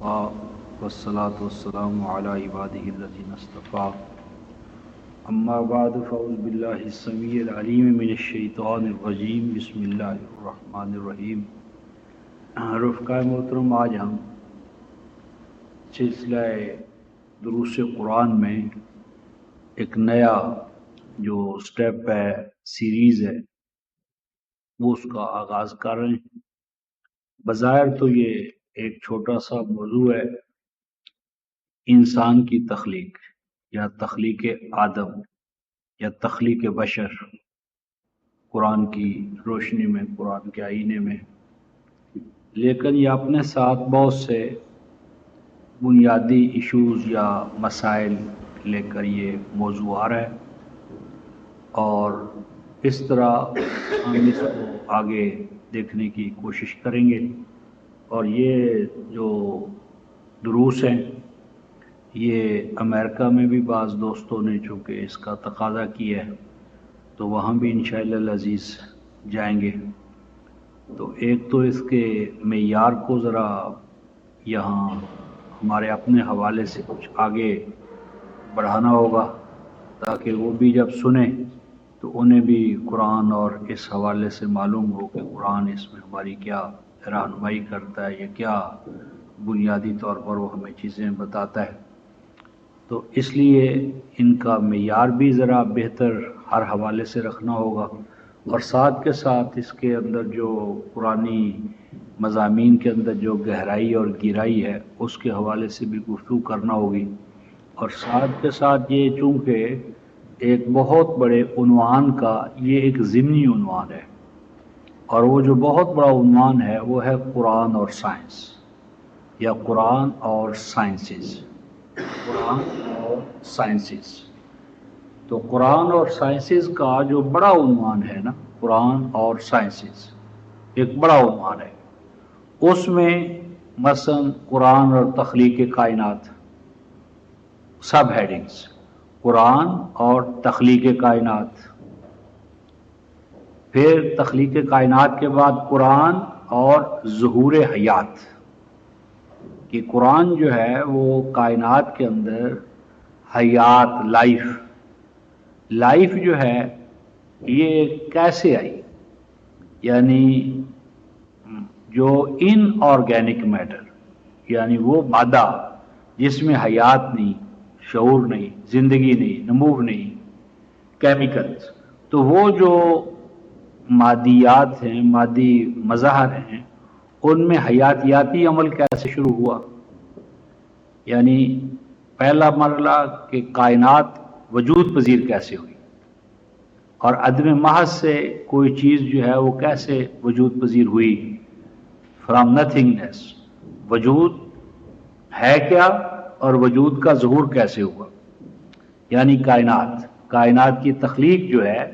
وكفى والصلاة والسلام على عباده الذين اصطفى أما بعد فأعوذ بالله السميع العليم من الشيطان الرجيم بسم الله الرحمن الرحيم۔ رفقہ محترم، آج ہم سلسلہ دروس قرآن میں ایک نیا جو سٹیپ ہے، سیریز ہے، وہ اس کا آغاز کر رہے ہیں۔ بظاہر تو یہ ایک چھوٹا سا موضوع ہے، انسان کی تخلیق یا تخلیق آدم یا تخلیق بشر، قرآن کی روشنی میں، قرآن کے آئینے میں، لیکن یہ اپنے ساتھ بہت سے بنیادی ایشوز یا مسائل لے کر یہ موضوع آ رہا ہے، اور اس طرح ہم اس کو آگے دیکھنے کی کوشش کریں گے۔ اور یہ جو دروس ہیں، یہ امریکہ میں بھی بعض دوستوں نے چونکہ اس کا تقاضا کیا ہے تو وہاں بھی انشاءاللہ العزیز جائیں گے۔ تو ایک تو اس کے معیار کو ذرا یہاں ہمارے اپنے حوالے سے کچھ آگے بڑھانا ہوگا، تاکہ وہ بھی جب سنیں تو انہیں بھی قرآن اور اس حوالے سے معلوم ہو کہ قرآن اس میں ہماری کیا رہنمائی کرتا ہے یا کیا بنیادی طور پر وہ ہمیں چیزیں بتاتا ہے۔ تو اس لیے ان کا معیار بھی ذرا بہتر ہر حوالے سے رکھنا ہوگا، اور ساتھ کے ساتھ اس کے اندر جو قرآنی مضامین کے اندر جو گہرائی اور گہرائی ہے اس کے حوالے سے بھی گفتگو کرنا ہوگی۔ اور ساتھ کے ساتھ یہ چونکہ ایک بہت بڑے عنوان کا یہ ایک ضمنی عنوان ہے، اور وہ جو بہت بڑا عنوان ہے وہ ہے قرآن اور سائنس، یا قرآن اور سائنسز، قرآن اور سائنسز۔ تو قرآن اور سائنسز کا جو بڑا عنوان ہے نا، قرآن اور سائنسز ایک بڑا عنوان ہے، اس میں مثلا قرآن اور تخلیق کائنات، سب ہیڈنگز، قرآن اور تخلیق کائنات، پھر تخلیق کائنات کے بعد قرآن اور ظہور حیات، کہ قرآن جو ہے وہ کائنات کے اندر حیات، لائف جو ہے یہ کیسے آئی، یعنی جو ان آرگینک میٹر، یعنی وہ مادہ جس میں حیات نہیں، شعور نہیں، زندگی نہیں، نمو نہیں، کیمیکلز، تو وہ جو مادیات ہیں، مادی مظاہر ہیں، ان میں حیاتیاتی عمل کیسے شروع ہوا، یعنی پہلا مرحلہ کہ کائنات وجود پذیر کیسے ہوئی، اور عدم محض سے کوئی چیز جو ہے وہ کیسے وجود پذیر ہوئی، فرام نتھنگنیس وجود ہے کیا، اور وجود کا ظہور کیسے ہوا، یعنی کائنات کی تخلیق جو ہے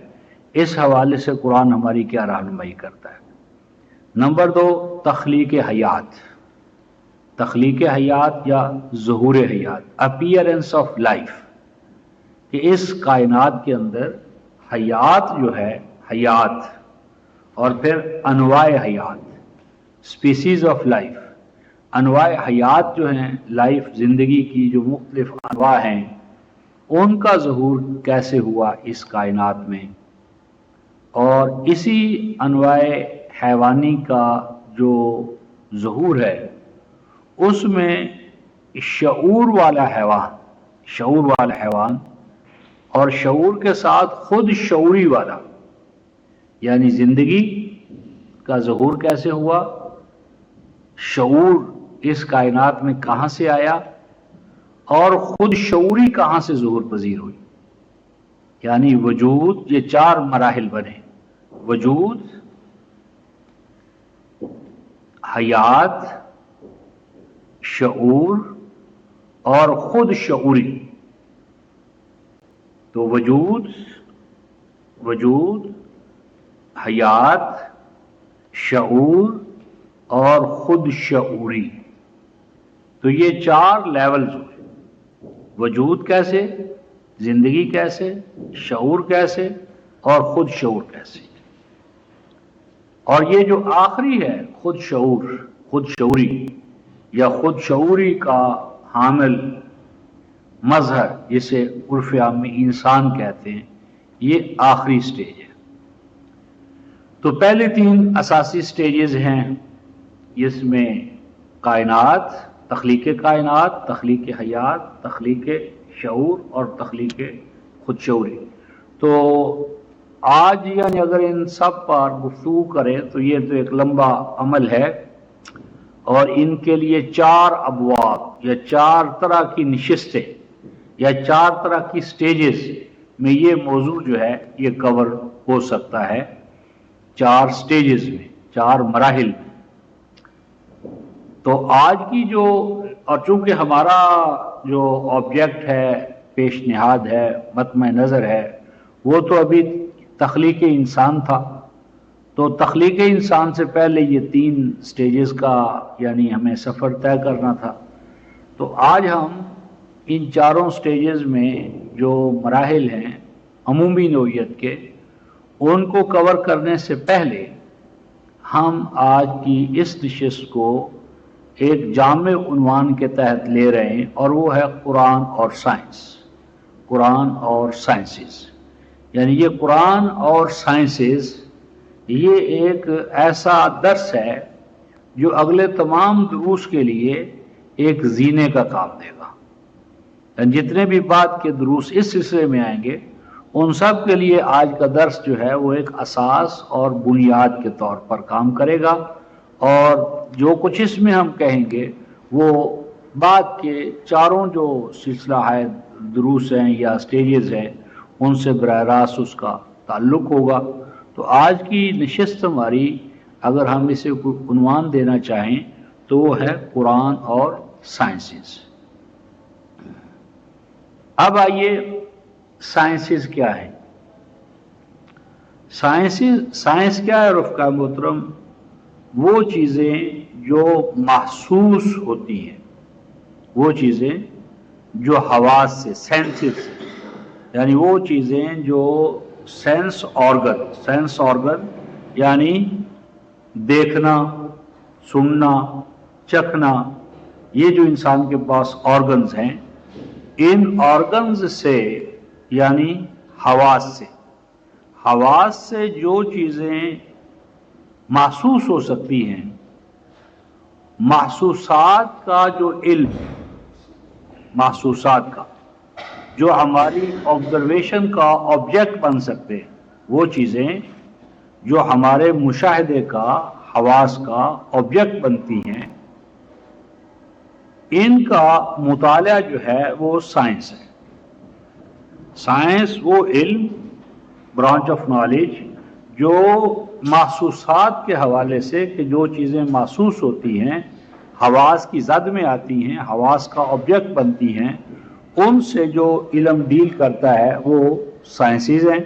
اس حوالے سے قرآن ہماری کیا رہنمائی کرتا ہے۔ نمبر 2، تخلیق حیات یا ظہور حیات، اپیئرنس آف لائف، کہ اس کائنات کے اندر حیات جو ہے، حیات، اور پھر انواع حیات، سپیسیز آف لائف، انواع حیات جو ہیں، لائف، زندگی کی جو مختلف انواع ہیں، ان کا ظہور کیسے ہوا اس کائنات میں، اور اسی انواع حیوانی کا جو ظہور ہے اس میں شعور والا حیوان اور شعور کے ساتھ خود شعوری والا، یعنی زندگی کا ظہور کیسے ہوا، شعور اس کائنات میں کہاں سے آیا، اور خود شعوری کہاں سے ظہور پذیر ہوئی، یعنی وجود، یہ 4 مراحل بنے، وجود، حیات، شعور اور خود شعوری۔ تو وجود، حیات، شعور اور خود شعوری، تو یہ 4 لیولز ہوئے، وجود کیسے، زندگی کیسے، شعور کیسے، اور خود شعور کیسے۔ اور یہ جو آخری ہے خود شعوری، یا خود شعوری کا حامل مظہر جسے عرف عام میں انسان کہتے ہیں، یہ آخری سٹیج ہے۔ تو پہلے 3 اساسی سٹیجز ہیں، جس میں کائنات، تخلیق کائنات، تخلیق حیات، تخلیق شعور اور تخلیق خود شعوری۔ تو آج یعنی اگر ان سب پر گفتگو کریں تو یہ تو ایک لمبا عمل ہے، اور ان کے لیے 4 ابواب یا 4 طرح کی نشستیں یا 4 طرح کی سٹیجز میں یہ موضوع جو ہے یہ کور ہو سکتا ہے، 4 سٹیجز میں، 4 مراحل میں۔ تو آج کی جو، اور چونکہ ہمارا جو آبجیکٹ ہے، پیش نہاد ہے، مطمع نظر ہے، وہ تو ابھی تخلیق انسان تھا، تو تخلیق انسان سے پہلے یہ 3 سٹیجز کا یعنی ہمیں سفر طے کرنا تھا۔ تو آج ہم ان 4 سٹیجز میں جو مراحل ہیں عمومی نوعیت کے، ان کو کور کرنے سے پہلے ہم آج کی اس نشست کو ایک جامع عنوان کے تحت لے رہے ہیں، اور وہ ہے قرآن اور سائنس، قرآن اور سائنسز۔ یعنی یہ قرآن اور سائنسز یہ ایک ایسا درس ہے جو اگلے تمام دروس کے لیے ایک زینے کا کام دے گا۔ یعنی جتنے بھی بعد کے دروس اس سلسلے میں آئیں گے، ان سب کے لیے آج کا درس جو ہے وہ ایک اساس اور بنیاد کے طور پر کام کرے گا، اور جو کچھ اس میں ہم کہیں گے وہ بعد کے 4 جو سلسلہ ہے دروس ہیں یا سٹیجز ہیں، ان سے براہ راست اس کا تعلق ہوگا۔ تو آج کی نشست ہماری اگر ہم اسے عنوان دینا چاہیں تو وہ ہے قرآن اور سائنسز۔ اب آئیے سائنسز کیا ہے؟ سائنس کیا ہے رفقا محترم؟ وہ چیزیں جو محسوس ہوتی ہیں، وہ چیزیں جو حواس سے، سینسز سے، یعنی وہ چیزیں جو سینس آرگن یعنی دیکھنا، سننا، چکھنا، یہ جو انسان کے پاس آرگنز ہیں، ان آرگنز سے یعنی حواس سے جو چیزیں محسوس ہو سکتی ہیں، محسوسات کا جو علم، محسوسات کا جو ہماری آبزرویشن کا آبجیکٹ بن سکتے ہیں، وہ چیزیں جو ہمارے مشاہدے کا، حواس کا آبجیکٹ بنتی ہیں، ان کا مطالعہ جو ہے وہ سائنس ہے۔ سائنس وہ علم، برانچ آف نالج، جو محسوسات کے حوالے سے کہ جو چیزیں محسوس ہوتی ہیں، حواس کی زد میں آتی ہیں، حواس کا آبجیکٹ بنتی ہیں، ان سے جو علم ڈیل کرتا ہے وہ سائنسز ہیں۔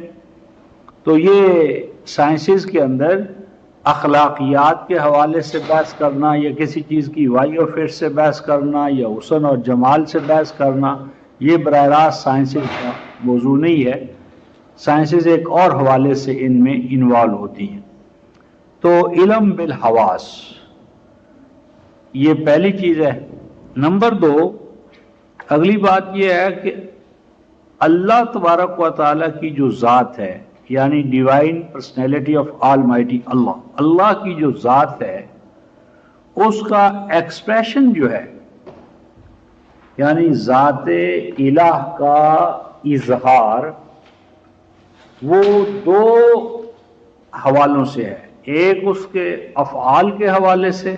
تو یہ سائنسز کے اندر اخلاقیات کے حوالے سے بحث کرنا، یا کسی چیز کی وائی آف اٹ سے بحث کرنا، یا حسن اور جمال سے بحث کرنا، یہ براہ راست سائنسز کا موضوع نہیں ہے۔ سائنسز ایک اور حوالے سے ان میں انوالو ہوتی ہیں۔ تو علم بالحواس یہ پہلی چیز ہے۔ نمبر 2، اگلی بات یہ ہے کہ اللہ تبارک و تعالیٰ کی جو ذات ہے، یعنی divine personality of almighty اللہ کی جو ذات ہے، اس کا ایکسپریشن جو ہے، یعنی ذات الہ کا اظہار، وہ 2 حوالوں سے ہے۔ ایک اس کے افعال کے حوالے سے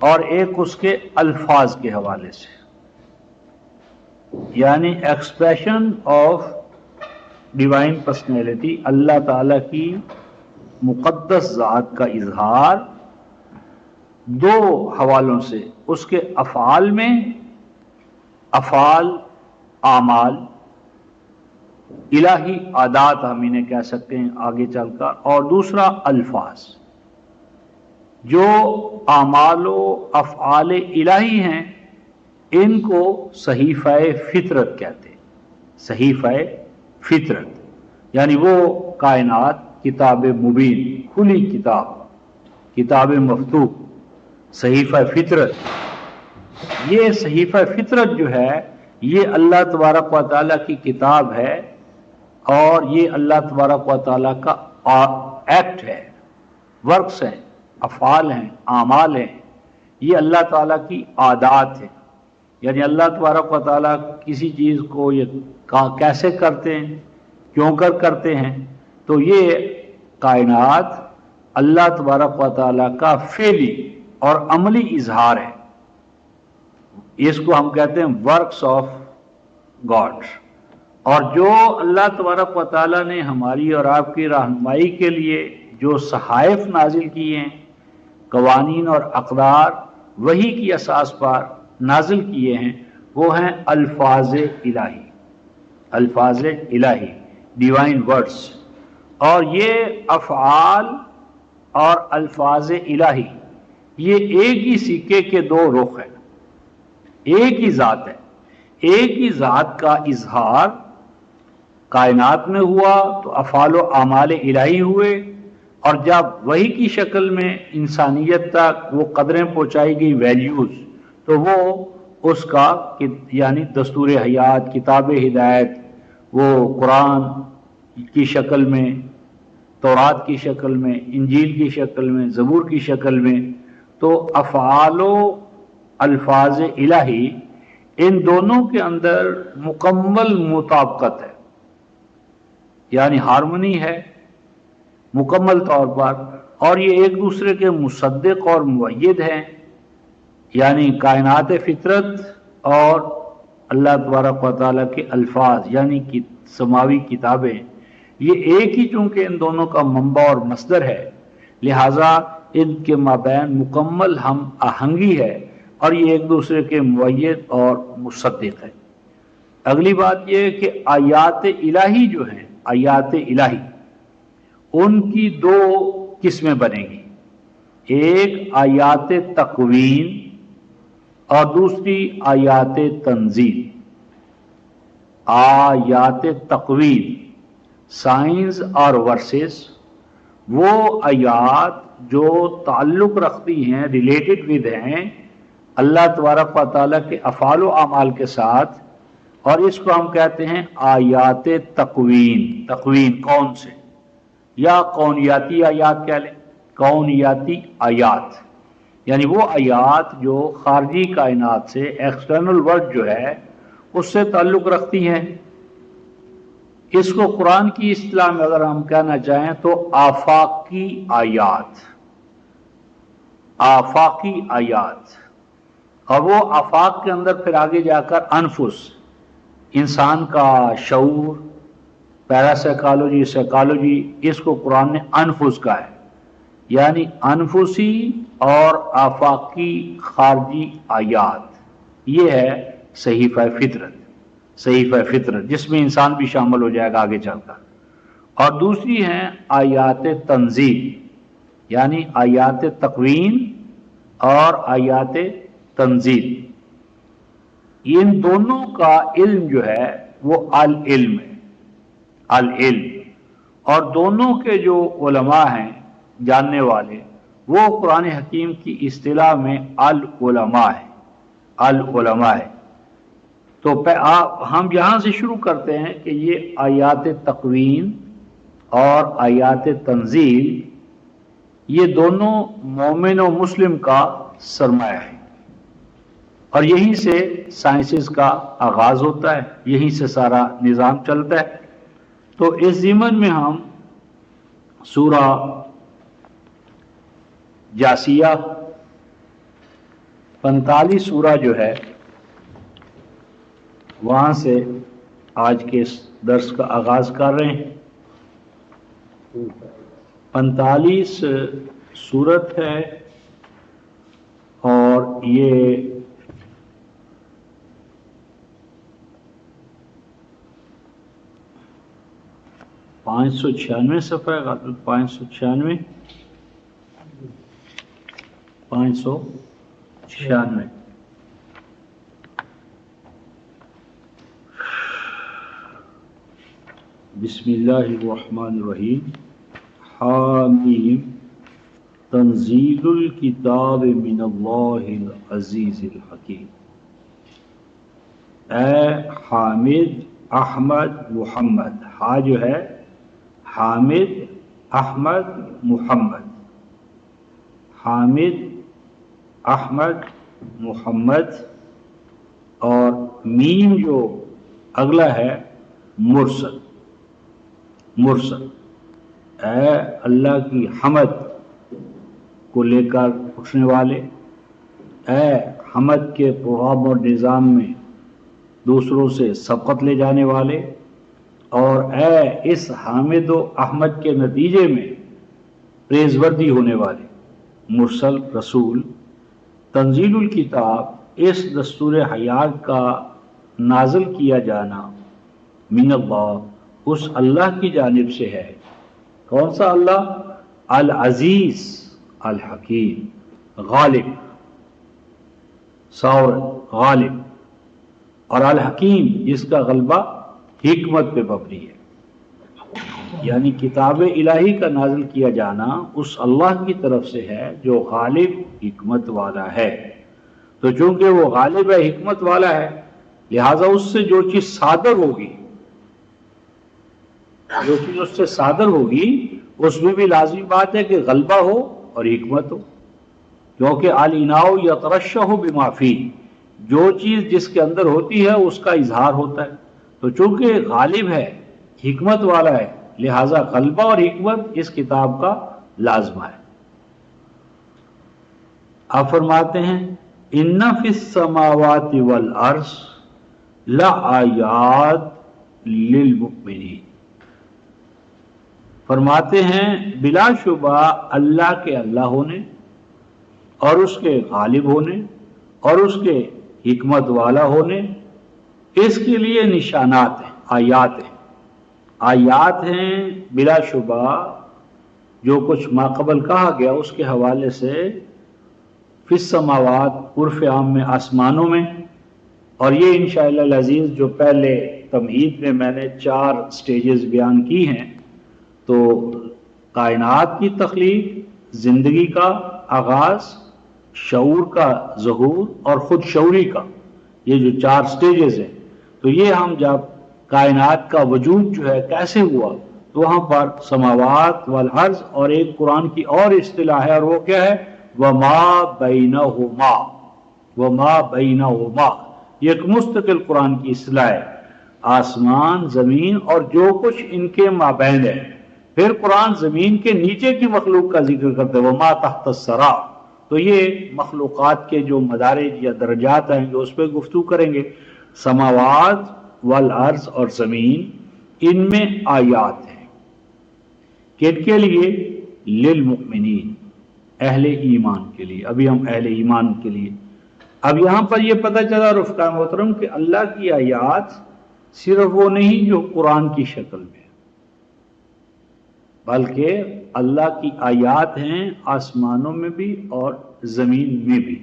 اور ایک اس کے الفاظ کے حوالے سے، یعنی ایکسپریشن آف ڈیوائن پرسنالٹی، اللہ تعالیٰ کی مقدس ذات کا اظہار 2 حوالوں سے، اس کے افعال میں، افعال، اعمال، الہی عادات ہم انہیں کہہ سکتے ہیں آگے چل کر، اور دوسرا الفاظ، جو اعمال و افعال الہی ہیں، ان کو صحیفہ فطرت کہتے ہیں۔ صحیفہ فطرت یعنی وہ کائنات، کتاب مبین، کھلی کتاب، کتاب مفتوح، صحیفہ فطرت، یہ صحیفہ فطرت جو ہے یہ اللہ تبارک و تعالیٰ کی کتاب ہے، اور یہ اللہ تبارک و تعالیٰ کا ایکٹ ہے، ورکس ہیں، افعال ہیں، اعمال ہیں، یہ اللہ تعالیٰ کی عادات ہیں۔ یعنی اللہ تبارک و تعالیٰ کسی چیز کو یہ کیسے کرتے ہیں، کیوں کرتے ہیں، تو یہ کائنات اللہ تبارک و تعالیٰ کا فعلی اور عملی اظہار ہے۔ اس کو ہم کہتے ہیں ورکس آف گاڈ۔ اور جو اللہ تبارک و تعالیٰ نے ہماری اور آپ کی رہنمائی کے لیے جو صحائف نازل کیے ہیں، قوانین اور اقدار وحی کی اساس پر نازل کیے ہیں، وہ ہیں الفاظ الہی، الفاظ الہی، ڈیوائن ورڈز۔ اور یہ افعال اور الفاظ الہی یہ ایک ہی سکے کے دو رخ ہیں، ایک ہی ذات ہے۔ ایک ہی ذات کا اظہار کائنات میں ہوا تو افعال و اعمال الہی ہوئے، اور جب وحی کی شکل میں انسانیت تک وہ قدریں پہنچائی گئی، ویلیوز، تو وہ اس کا یعنی دستور حیات، کتاب ہدایت، وہ قرآن کی شکل میں، تورات کی شکل میں، انجیل کی شکل میں، زبور کی شکل میں۔ تو افعال و الفاظ الہی ان دونوں کے اندر مکمل مطابقت ہے، یعنی ہارمونی ہے مکمل طور پر، اور یہ ایک دوسرے کے مصدق اور مؤید ہیں۔ یعنی کائنات فطرت اور اللہ تبارک و تعالیٰ کے الفاظ یعنی سماوی کتابیں، یہ ایک ہی چونکہ ان دونوں کا منبع اور مصدر ہے، لہٰذا ان کے مابین مکمل ہم آہنگی ہے، اور یہ ایک دوسرے کے مؤید اور مصدق ہے۔ اگلی بات یہ ہے کہ آیات الہی جو ہیں، آیات الہی، ان کی دو قسمیں بنیں گی، ایک آیات تکوین اور دوسری آیات تنزیل۔ آیات تکوین، سائنز اور ورسز، وہ آیات جو تعلق رکھتی ہیں، ریلیٹڈ ود ہیں اللہ تبارک و تعالیٰ کے افعال و اعمال کے ساتھ، اور اس کو ہم کہتے ہیں آیات تکوین۔ تکوین کون سے، یا کونیاتی آیات کہہ لیں، کونیاتی آیات، یعنی وہ آیات جو خارجی کائنات سے، ایکسٹرنل ورلڈ جو ہے اس سے تعلق رکھتی ہیں۔ اس کو قرآن کی اصطلاح میں اگر ہم کہنا چاہیں تو آفاقی آیات، آفاقی آیات۔ اور وہ آفاق کے اندر پھر آگے جا کر انفس، انسان کا شعور، پیراسائیکالوجی، سائیکالوجی، اس کو قرآن نے انفس کا ہے، یعنی انفسی اور آفاقی خارجی آیات، یہ ہے صحیفہ فطرت، صحیفہ فطرت، جس میں انسان بھی شامل ہو جائے گا آگے چل کر۔ اور دوسری ہیں آیات تنزیل، یعنی آیات تکوین اور آیات تنزیل۔ ان دونوں کا علم جو ہے وہ العلم ہے، العلم۔ اور دونوں کے جو علماء ہیں جاننے والے، وہ قرآن حکیم کی اصطلاح میں العلماء ہے، العلماء ہے۔ تو ہم یہاں سے شروع کرتے ہیں کہ یہ آیات تکوین اور آیات تنزیل یہ دونوں مومن و مسلم کا سرمایہ ہے، اور یہیں سے سائنسز کا آغاز ہوتا ہے، یہیں سے سارا نظام چلتا ہے۔ تو اس ضمن میں ہم سورہ جاسیہ 45 سورہ جو ہے وہاں سے آج کے اس درس کا آغاز کر رہے ہیں۔ 45 سورت ہے، اور یہ پانچ سو 96 صفحہ ہے، 596 596۔ بسم اللہ الرحمن الرحیم۔ حامیم تنزیل الکتاب من اللہ العزیز الحکیم۔ اے حامد احمد محمد، ہا جو ہے حامد احمد محمد، حامد احمد محمد، اور میم جو اگلا ہے مرسل، مرسل۔ اے اللہ کی حمد کو لے کر اٹھنے والے، اے حمد کے پروگرام اور نظام میں دوسروں سے سبقت لے جانے والے، اور اے اس حامد و احمد کے نتیجے میں پریزوردی ہونے والے، مرسل رسول۔ تنزیل الکتاب، اس دستور حیات کا نازل کیا جانا، من اللہ، اس اللہ کی جانب سے ہے۔ کون سا اللہ؟ العزیز الحکیم، غالب، ساور، غالب، اور الحکیم جس کا غلبہ حکمت پہ مبنی ہے۔ یعنی کتاب الہی کا نازل کیا جانا اس اللہ کی طرف سے ہے جو غالب حکمت والا ہے۔ تو چونکہ وہ غالب ہے، حکمت والا ہے، لہذا اس سے جو چیز صادر ہوگی، جو چیز اس سے صادر ہوگی اس میں بھی لازمی بات ہے کہ غلبہ ہو اور حکمت ہو، کیونکہ الاناء یترشح بما فیہ، جو چیز جس کے اندر ہوتی ہے اس کا اظہار ہوتا ہے۔ تو چونکہ غالب ہے، حکمت والا ہے، لہذا غلبہ اور حکمت اس کتاب کا لازمہ ہے۔ آپ فرماتے ہیں ان فی السماوات والارض لآیات للمؤمنین، فرماتے ہیں بلا شبہ اللہ کے اللہ ہونے اور اس کے غالب ہونے اور اس کے حکمت والا ہونے، اس کے لیے نشانات ہیں، آیات ہیں، آیات ہیں بلا شبہ۔ جو کچھ ماقبل کہا گیا اس کے حوالے سے فی السماوات عرف عام میں آسمانوں میں، اور یہ انشاءاللہ العزیز جو پہلے تمہید میں میں نے 4 سٹیجز بیان کی ہیں، تو کائنات کی تخلیق، زندگی کا آغاز، شعور کا ظہور اور خود شعوری کا، یہ جو 4 سٹیجز ہیں، تو یہ ہم جب کائنات کا وجود جو ہے کیسے ہوا، تو وہاں پر سماوات والارض اور ایک قرآن کی اور اصطلاح ہے، اور وہ کیا ہے؟ وما بینہما، وما بینہما، یہ ایک مستقل قرآن کی اصطلاح ہے، آسمان، زمین اور جو کچھ ان کے مابین ہے۔ پھر قرآن زمین کے نیچے کی مخلوق کا ذکر کرتے ہیں، وما تحت الثری، تو یہ مخلوقات کے جو مدارج یا درجات ہیں جو اس پہ گفتگو کریں گے۔ سماوات والارض اور زمین، ان میں آیات ہیں، کن کے لیے؟ للمؤمنین، اہل ایمان کے لیے۔ ابھی ہم اہل ایمان کے لیے، اب یہاں پر یہ پتہ چلا رفقا محترم کہ اللہ کی آیات صرف وہ نہیں جو قرآن کی شکل میں، بلکہ اللہ کی آیات ہیں آسمانوں میں بھی اور زمین میں بھی۔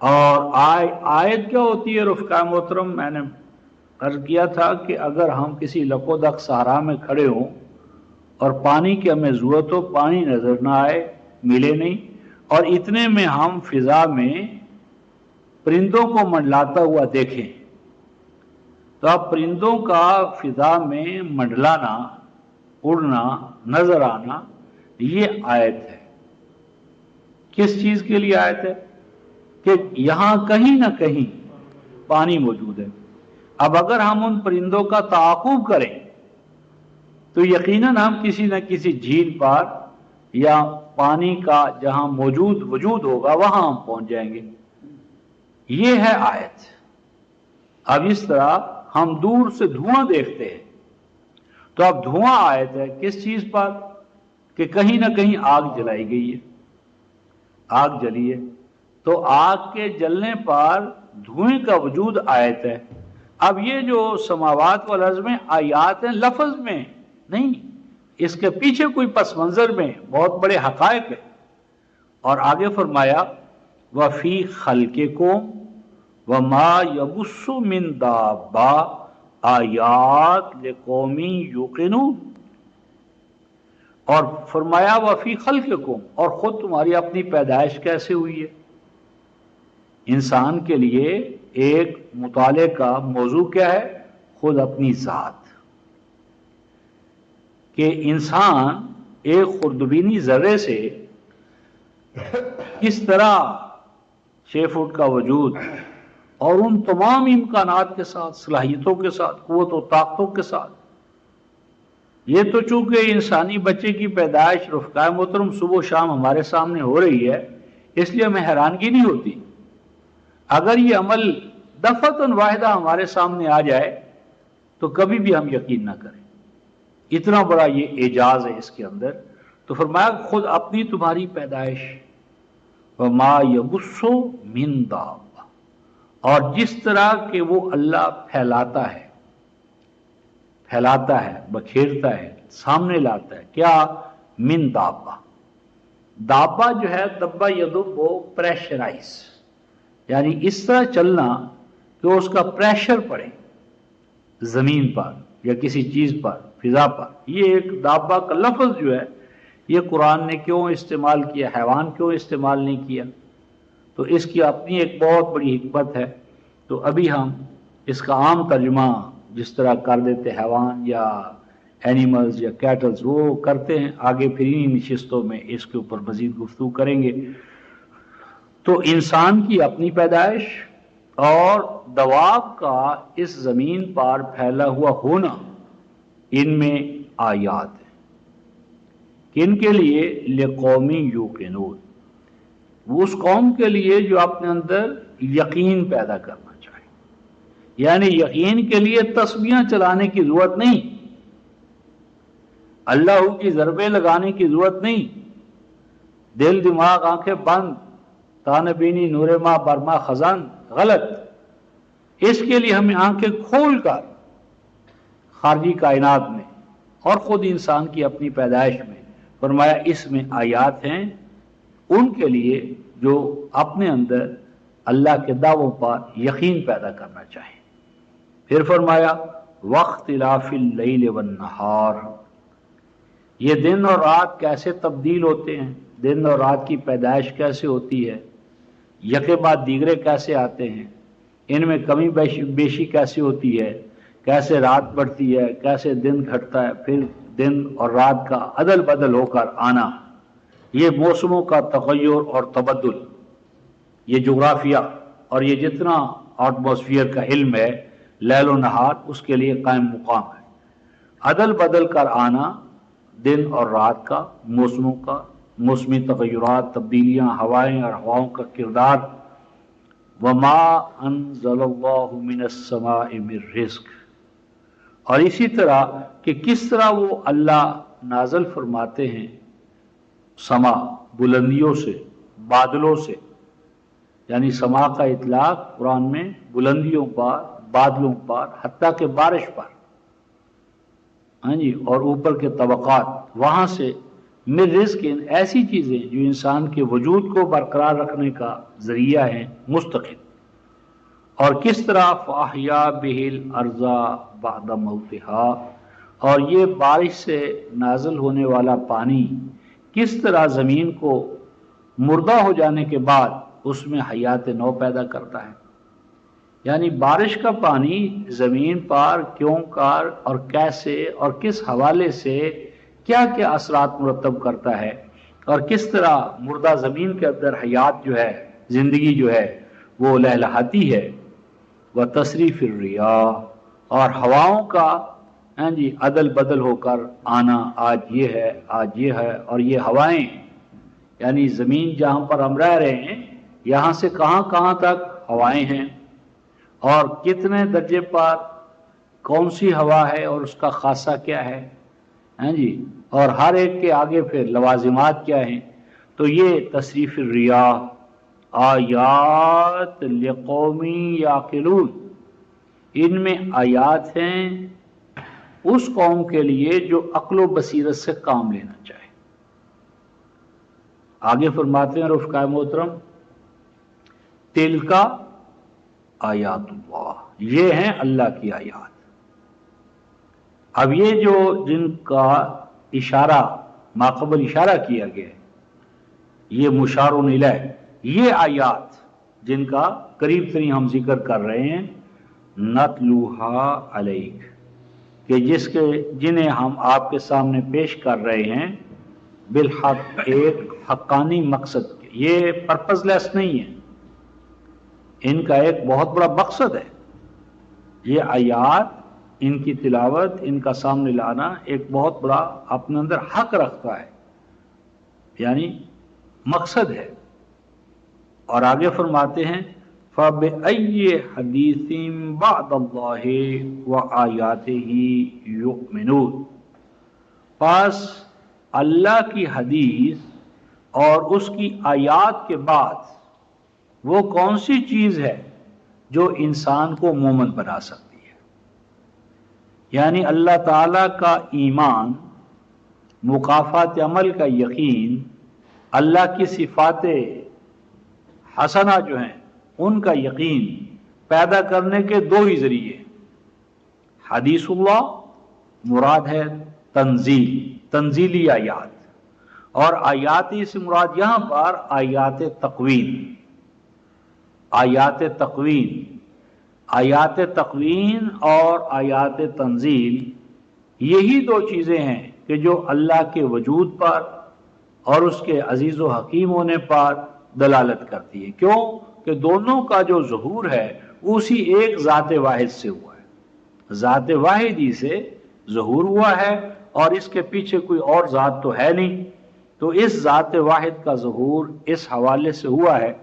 اور آیت کیا ہوتی ہے رفقا محترم؟ میں نے عرض کیا تھا کہ اگر ہم کسی لکودق صحرا میں کھڑے ہوں اور پانی کی ہمیں ضرورت ہو، پانی نظر نہ آئے، ملے نہیں، اور اتنے میں ہم فضا میں پرندوں کو منڈلاتا ہوا دیکھیں، تو اب پرندوں کا فضا میں منڈلانا، اڑنا، نظر آنا، یہ آیت ہے۔ کس چیز کے لیے آیت ہے؟ کہ یہاں کہیں نہ کہیں پانی موجود ہے۔ اب اگر ہم ان پرندوں کا تعاقب کریں تو یقیناً ہم کسی نہ کسی جھیل پر یا پانی کا جہاں وجود ہوگا وہاں ہم پہنچ جائیں گے۔ یہ ہے آیت۔ اب اس طرح ہم دور سے دھواں دیکھتے ہیں، تو اب دھواں آیت ہے کس چیز پر؟ کہ کہیں نہ کہیں آگ جلائی گئی ہے، آگ جلی ہے، تو آگ کے جلنے پر دھوئیں کا وجود آیت ہے۔ اب یہ جو سماوات والارض میں آیات ہیں، لفظ میں نہیں، اس کے پیچھے کوئی پس منظر میں بہت بڑے حقائق ہیں۔ اور آگے فرمایا وَفِي خَلْقِكُمْ وَمَا يَبُثُّ مِن دَابَّةٍ آیات لِقَوْمٍ یوقنون، اور فرمایا وفی خلقکم، اور خود تمہاری اپنی پیدائش کیسے ہوئی ہے۔ انسان کے لیے ایک مطالعے کا موضوع کیا ہے؟ خود اپنی ذات، کہ انسان ایک خردبینی ذرے سے کس طرح 6 فٹ کا وجود اور ان تمام امکانات کے ساتھ، صلاحیتوں کے ساتھ، قوت و طاقتوں کے ساتھ، یہ تو چونکہ انسانی بچے کی پیدائش رفقائے محترم صبح و شام ہمارے سامنے ہو رہی ہے، اس لیے ہمیں حیرانگی نہیں ہوتی۔ اگر یہ عمل دفعتاً واحدہ ہمارے سامنے آ جائے تو کبھی بھی ہم یقین نہ کریں، اتنا بڑا یہ اعجاز ہے اس کے اندر۔ تو فرمایا خود اپنی تمہاری پیدائش، وما یبث من دابہ، اور جس طرح کہ وہ اللہ پھیلاتا ہے، بکھیرتا ہے، سامنے لاتا ہے، کیا؟ من دابہ، دابہ جو ہے دبہ یدب، وہ پریشرائز، یعنی اس طرح چلنا کہ اس کا پریشر پڑے زمین پر یا کسی چیز پر، فضا پر۔ یہ ایک دابہ کا لفظ جو ہے یہ قرآن نے کیوں استعمال کیا، حیوان کیوں استعمال نہیں کیا؟ تو اس کی اپنی ایک بہت بڑی حکمت ہے۔ تو ابھی ہم اس کا عام ترجمہ جس طرح کر دیتے حیوان یا اینیملز یا کیٹلز، وہ کرتے ہیں، آگے پھر انہی نشستوں میں اس کے اوپر مزید گفتگو کریں گے۔ تو انسان کی اپنی پیدائش اور دواب کا اس زمین پر پھیلا ہوا ہونا، ان میں آیات ہیں۔ کن کے لیے؟ لقوم یوقنون، وہ اس قوم کے لیے جو اپنے اندر یقین پیدا کرنا چاہے، یعنی یقین کے لیے تسبیحاں چلانے کی ضرورت نہیں، اللہ کی ضربیں لگانے کی ضرورت نہیں، دل دماغ آنکھیں بند، تانبینی نور ما برما خزان، غلط۔ اس کے لیے ہمیں آنکھیں کھول کر خارجی کائنات میں اور خود انسان کی اپنی پیدائش میں، فرمایا اس میں آیات ہیں ان کے لیے جو اپنے اندر اللہ کے دعووں پر یقین پیدا کرنا چاہیں۔ پھر فرمایا واختلاف اللیل والنہار، یہ دن اور رات کیسے تبدیل ہوتے ہیں، دن اور رات کی پیدائش کیسے ہوتی ہے، یکے بعد دیگرے کیسے آتے ہیں، ان میں کمی بیشی کیسے ہوتی ہے، کیسے رات بڑھتی ہے، کیسے دن گھٹتا ہے، پھر دن اور رات کا عدل بدل ہو کر آنا، یہ موسموں کا تغیر اور تبدل، یہ جغرافیہ اور یہ جتنا ایٹماسفیئر کا علم ہے، لیل و نہار، اس کے لیے قائم مقام ہے۔ عدل بدل کر آنا دن اور رات کا، موسموں کا، موسمی تغیرات، تبدیلیاں، ہوائیں اور ہواؤں کا کردار۔ وما انزل اللہ من السماء من رزق، اور اسی طرح کہ کس طرح وہ اللہ نازل فرماتے ہیں سما، بلندیوں سے، بادلوں سے، یعنی سما کا اطلاق قرآن میں بلندیوں پر، بادلوں پر، حتیٰ کہ بارش پر، ہاں جی، اور اوپر کے طبقات، وہاں سے من رزق، ایسی چیزیں جو انسان کے وجود کو برقرار رکھنے کا ذریعہ ہیں مستقل۔ اور کس طرح فاحیا بہ الارض بعد موتها، اور یہ بارش سے نازل ہونے والا پانی کس طرح زمین کو مردہ ہو جانے کے بعد اس میں حیات نو پیدا کرتا ہے، یعنی بارش کا پانی زمین پر کیوں کار اور کیسے اور کس حوالے سے کیا کیا اثرات مرتب کرتا ہے، اور کس طرح مردہ زمین کے اندر حیات جو ہے، زندگی جو ہے وہ لہلہاتی ہے۔ وتصریف الریاح، اور ہواؤں کا ہاں جی عدل بدل ہو کر آنا، آج یہ ہے، آج یہ ہے، اور یہ ہوائیں، یعنی زمین جہاں پر ہم رہ رہے ہیں یہاں سے کہاں کہاں تک ہوائیں ہیں، اور کتنے درجے پر کون سی ہوا ہے اور اس کا خاصہ کیا ہے، ہاں جی، اور ہر ایک کے آگے پھر لوازمات کیا ہیں۔ تو یہ تصریف الریاح آیات لقوم یعقلون، ان میں آیات ہیں اس قوم کے لیے جو عقل و بصیرت سے کام لینا چاہے۔ آگے فرماتے ہیں رفقائے محترم تلکا آیات اللہ، یہ ہیں اللہ کی آیات۔ اب یہ جو جن کا اشارہ ماقبل اشارہ کیا گیا ہے، یہ مشارون الیہ، یہ آیات جن کا قریب ترین ہم ذکر کر رہے ہیں، نتلوہا علیک، کہ جنہیں ہم آپ کے سامنے پیش کر رہے ہیں، بالحق، ایک حقانی مقصد کے، یہ پرپز لیس نہیں ہے، ان کا ایک بہت بڑا مقصد ہے۔ یہ آیات، ان کی تلاوت، ان کا سامنے لانا ایک بہت بڑا اپنے اندر حق رکھتا ہے، یعنی مقصد ہے۔ اور آگے فرماتے ہیں فَبِأَيِّ حَدِيثٍ بَعْدَ اللَّهِ وَآيَاتِهِ يُؤْمِنُونَ، پس اللہ کی حدیث اور اس کی آیات کے بعد وہ کون سی چیز ہے جو انسان کو مومن بنا سکتی ہے؟ یعنی اللہ تعالیٰ کا ایمان، مکافات عمل کا یقین، اللہ کی صفات حسنہ جو ہیں ان کا یقین پیدا کرنے کے دو ہی ذریعے، حدیث اللہ مراد ہے تنزیلی آیات، اور آیاتی سے مراد یہاں پر آیات تقوین، آیات تقوین اور آیات تنزیل، یہی دو چیزیں ہیں کہ جو اللہ کے وجود پر اور اس کے عزیز و حکیم ہونے پر دلالت کرتی ہے۔ کیوں کہ دونوں کا جو ظہور ہے اسی ایک ذات واحد سے ہوا ہے، ذات واحد ہی سے ظہور ہوا ہے، اور اس کے پیچھے کوئی اور ذات تو ہے نہیں، تو اس ذات واحد کا ظہور اس حوالے سے ہوا ہے۔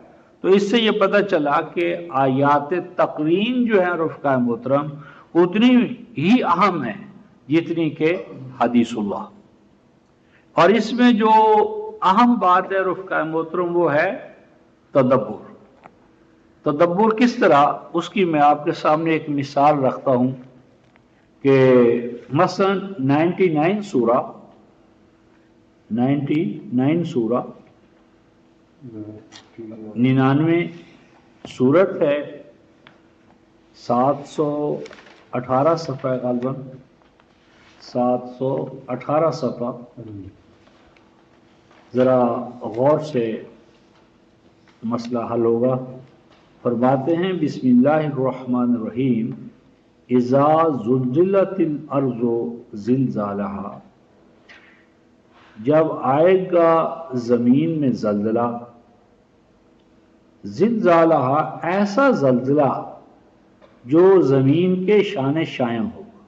تو اس سے یہ پتہ چلا کہ آیات تقوین جو ہے رفقا محترم اتنی ہی اہم ہے جتنی کہ حدیث اللہ، اور اس میں جو اہم بات ہے رفقا محترم وہ ہے تدبر۔ تدبر کس طرح، اس کی میں آپ کے سامنے ایک مثال رکھتا ہوں کہ مثلا 99 سورہ 99 سورت ہے، 718 صفحہ، غالباً 718 صفحہ، ذرا غور سے مسئلہ حل ہوگا۔ فرماتے ہیں بسم اللہ الرحمن الرحیم، اذا زلزلت الارض زلزالہا، جب آئے گا زمین میں زلزلہ، زلزالہا ایسا زلزلہ جو زمین کے شان شائم ہوگا۔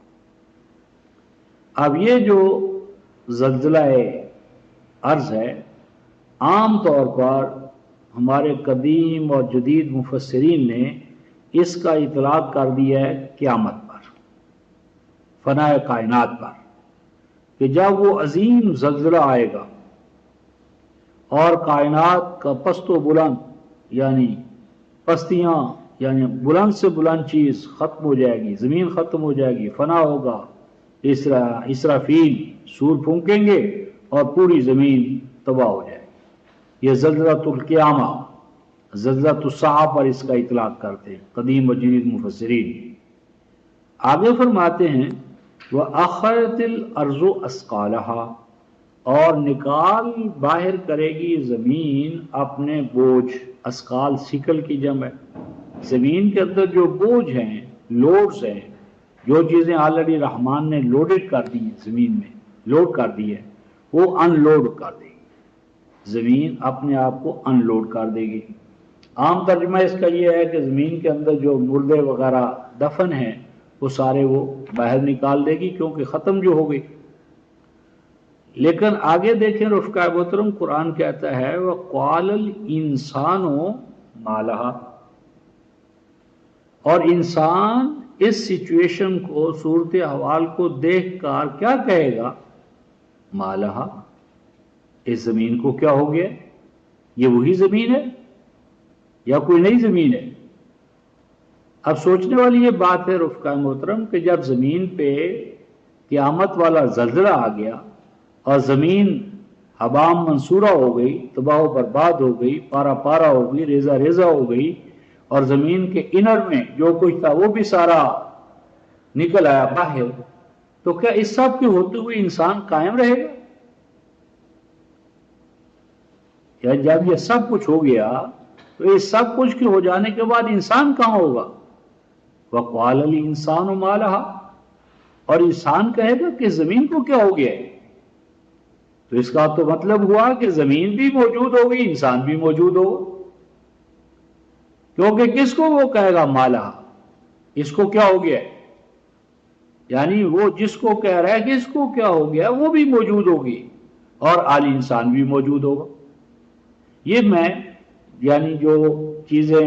اب یہ جو زلزلہ ارض ہے، عام طور پر ہمارے قدیم اور جدید مفسرین نے اس کا اطلاق کر دیا ہے قیامت پر، فناء کائنات پر، کہ جب وہ عظیم زلزلہ آئے گا اور کائنات کا پست و بلند، یعنی پستیاں، یعنی بلند سے بلند چیز ختم ہو جائے گی، زمین ختم ہو جائے گی، فنا ہوگا، اسرافیل سور پھونکیں گے اور پوری زمین تباہ ہو جائے گی۔ یہ زلزلۃ القیامہ، زلزلۃ الساعہ پر اس کا اطلاق کرتے ہیں قدیم و جدید مفسرین۔ آگے فرماتے ہیں وَأَخْرَجَتِ الْأَرْضُ أَثْقَالَهَا، اور نکال باہر کرے گی زمین اپنے بوجھ، اسقال سکل کی جمع ہے۔ زمین کے اندر جو بوجھ ہیں، لوڈز ہیں، جو چیزیں آلریڈی رحمان نے لوڈڈ کر دی ہیں، زمین میں لوڈ کر دی ہے، وہ ان لوڈ کر دے گی، زمین اپنے آپ کو ان لوڈ کر دے گی۔ عام ترجمہ اس کا یہ ہے کہ زمین کے اندر جو مردے وغیرہ دفن ہیں وہ سارے وہ باہر نکال دے گی، کیونکہ ختم جو ہو گئی۔ لیکن آگے دیکھیں رفقا محترم، قرآن کہتا ہے وَقَالَ الْإِنسَانُ مَا لَهَا، اور انسان اس سچویشن کو، صورت حوال کو دیکھ کر کیا کہے گا؟ مَا لَهَا، اس زمین کو کیا ہو گیا؟ یہ وہی زمین ہے یا کوئی نئی زمین ہے؟ اب سوچنے والی یہ بات ہے رفقا محترم کہ جب زمین پہ قیامت والا زلزلہ آ گیا اور زمین حبام منصورہ ہو گئی، تباہ و برباد ہو گئی، پارا پارا ہو گئی، ریزہ ریزہ ہو گئی، اور زمین کے انر میں جو کچھ تھا وہ بھی سارا نکل آیا باہر، تو کیا اس سب کے ہوتے ہوئے انسان قائم رہے گا؟ یا جب یہ سب کچھ ہو گیا تو یہ سب کچھ کے ہو جانے کے بعد انسان کہاں ہوگا؟ وَقَالَ الْإِنسَانُ مَا لَهَا، اور انسان کہے گا کہ زمین کو کیا ہو گیا ہے؟ تو اس کا تو مطلب ہوا کہ زمین بھی موجود ہوگی، انسان بھی موجود ہوگا، کیونکہ کس کو وہ کہے گا ما لَهَا، اس کو کیا ہو گیا ہے؟ یعنی وہ جس کو کہہ رہا ہے کہ اس کو کیا ہو گیا وہ بھی موجود ہوگی اور آل انسان بھی موجود ہوگا۔ یہ میں یعنی جو چیزیں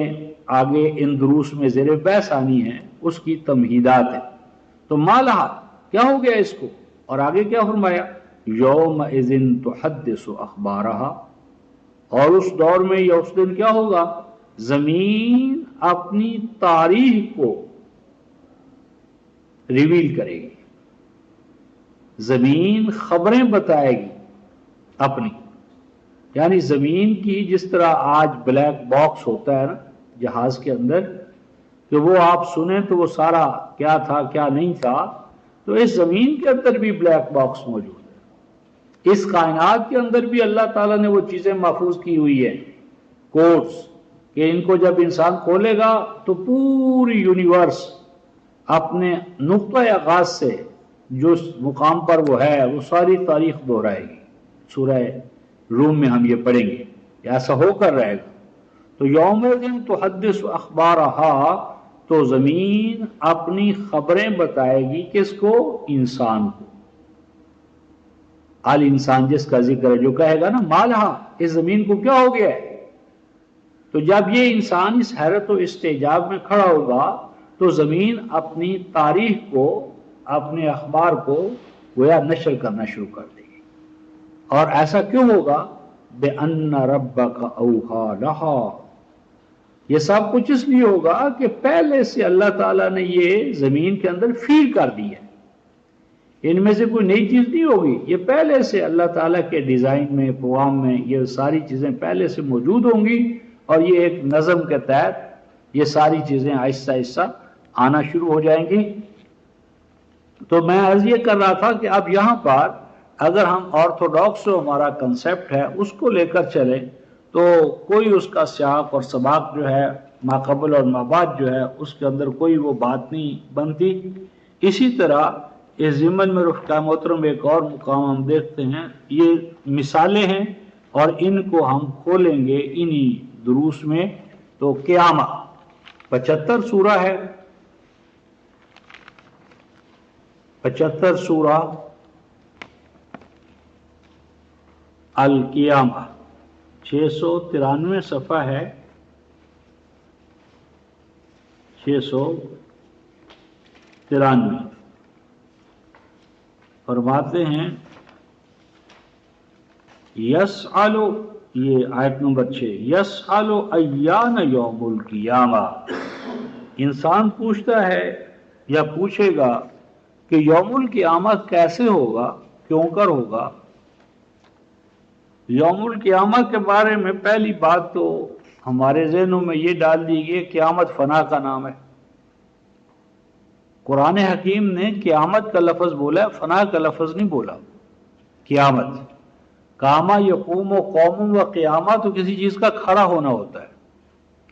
آگے ان دروس میں زیر بحث آنی ہیں اس کی تمہیدات ہے۔ تو ما لہا کیا ہو گیا اس کو، اور آگے کیا فرمایا؟ یومئذ تحدث اخبارہا، اور اس دور میں یا اس دن کیا ہوگا؟ زمین اپنی تاریخ کو ریویل کرے گی، زمین خبریں بتائے گی اپنی، یعنی زمین کی جس طرح آج بلیک باکس ہوتا ہے نا جہاز کے اندر، کہ وہ آپ سنیں تو وہ سارا کیا تھا کیا نہیں تھا، تو اس زمین کے اندر بھی بلیک باکس موجود ہے۔ اس کائنات کے اندر بھی اللہ تعالیٰ نے وہ چیزیں محفوظ کی ہوئی ہیں، کوڈز، کہ ان کو جب انسان کھولے گا تو پوری یونیورس اپنے نقطہ آغاز سے جو مقام پر وہ ہے وہ ساری تاریخ دہرائے گی۔ سورہ روم میں ہم یہ پڑھیں گے، ایسا ہو کر رہے گا۔ تو یومئذ تحدث اخبارہا، تو زمین اپنی خبریں بتائے گی کس کو؟ انسان کو، آل انسان جس کا ذکر ہے، جو کہے گا نا ما لہا، اس زمین کو کیا ہو گیا ہے۔ تو جب یہ انسان اس حیرت و استعجاب میں کھڑا ہوگا تو زمین اپنی تاریخ کو، اپنے اخبار کو گویا نشر کرنا شروع کر دے گی۔ اور ایسا کیوں ہوگا؟ بِأَنَّ رَبَّكَ أَوْحَىٰ لَهَا، یہ سب کچھ اس لیے ہوگا کہ پہلے سے اللہ تعالیٰ نے یہ زمین کے اندر فیل کر دی ہے، ان میں سے کوئی نئی چیز نہیں ہوگی، یہ پہلے سے اللہ تعالیٰ کے ڈیزائن میں، پروگرام میں یہ ساری چیزیں پہلے سے موجود ہوں گی، اور یہ ایک نظم کے تحت یہ ساری چیزیں آہستہ آہستہ آنا شروع ہو جائیں گی۔ تو میں عرض یہ کر رہا تھا کہ اب یہاں پر اگر ہم آرتھوڈاکس جو ہمارا کنسیپٹ ہے اس کو لے کر چلیں تو کوئی اس کا سیاق اور سباق جو ہے ماقبل اور مابعد جو ہے اس کے اندر کوئی وہ بات نہیں بنتی۔ اسی طرح اس ضمن میں رفقا محترم ایک اور مقام ہم دیکھتے ہیں، یہ مثالیں ہیں اور ان کو ہم کھولیں گے انہی دروس میں۔ تو قیامہ 75 سورہ ہے، 75 سورہ القیامہ، 693 صفحہ ہے، 693 فرماتے ہیں یسأل، یہ آیت نمبر 6، یسأل ایان یوم القیامہ، انسان پوچھتا ہے یا پوچھے گا کہ یوم القیامہ کیسے ہوگا، کیوں کر ہوگا۔ یوم القیامہ کے بارے میں پہلی بات تو ہمارے ذہنوں میں یہ ڈال دی گئی، قیامت فنا کا نام ہے۔ قرآن حکیم نے قیامت کا لفظ بولا، فنا کا لفظ نہیں بولا۔ قیامت، قامہ یقوم و قوم و قیامہ، تو کسی چیز کا کھڑا ہونا ہوتا ہے،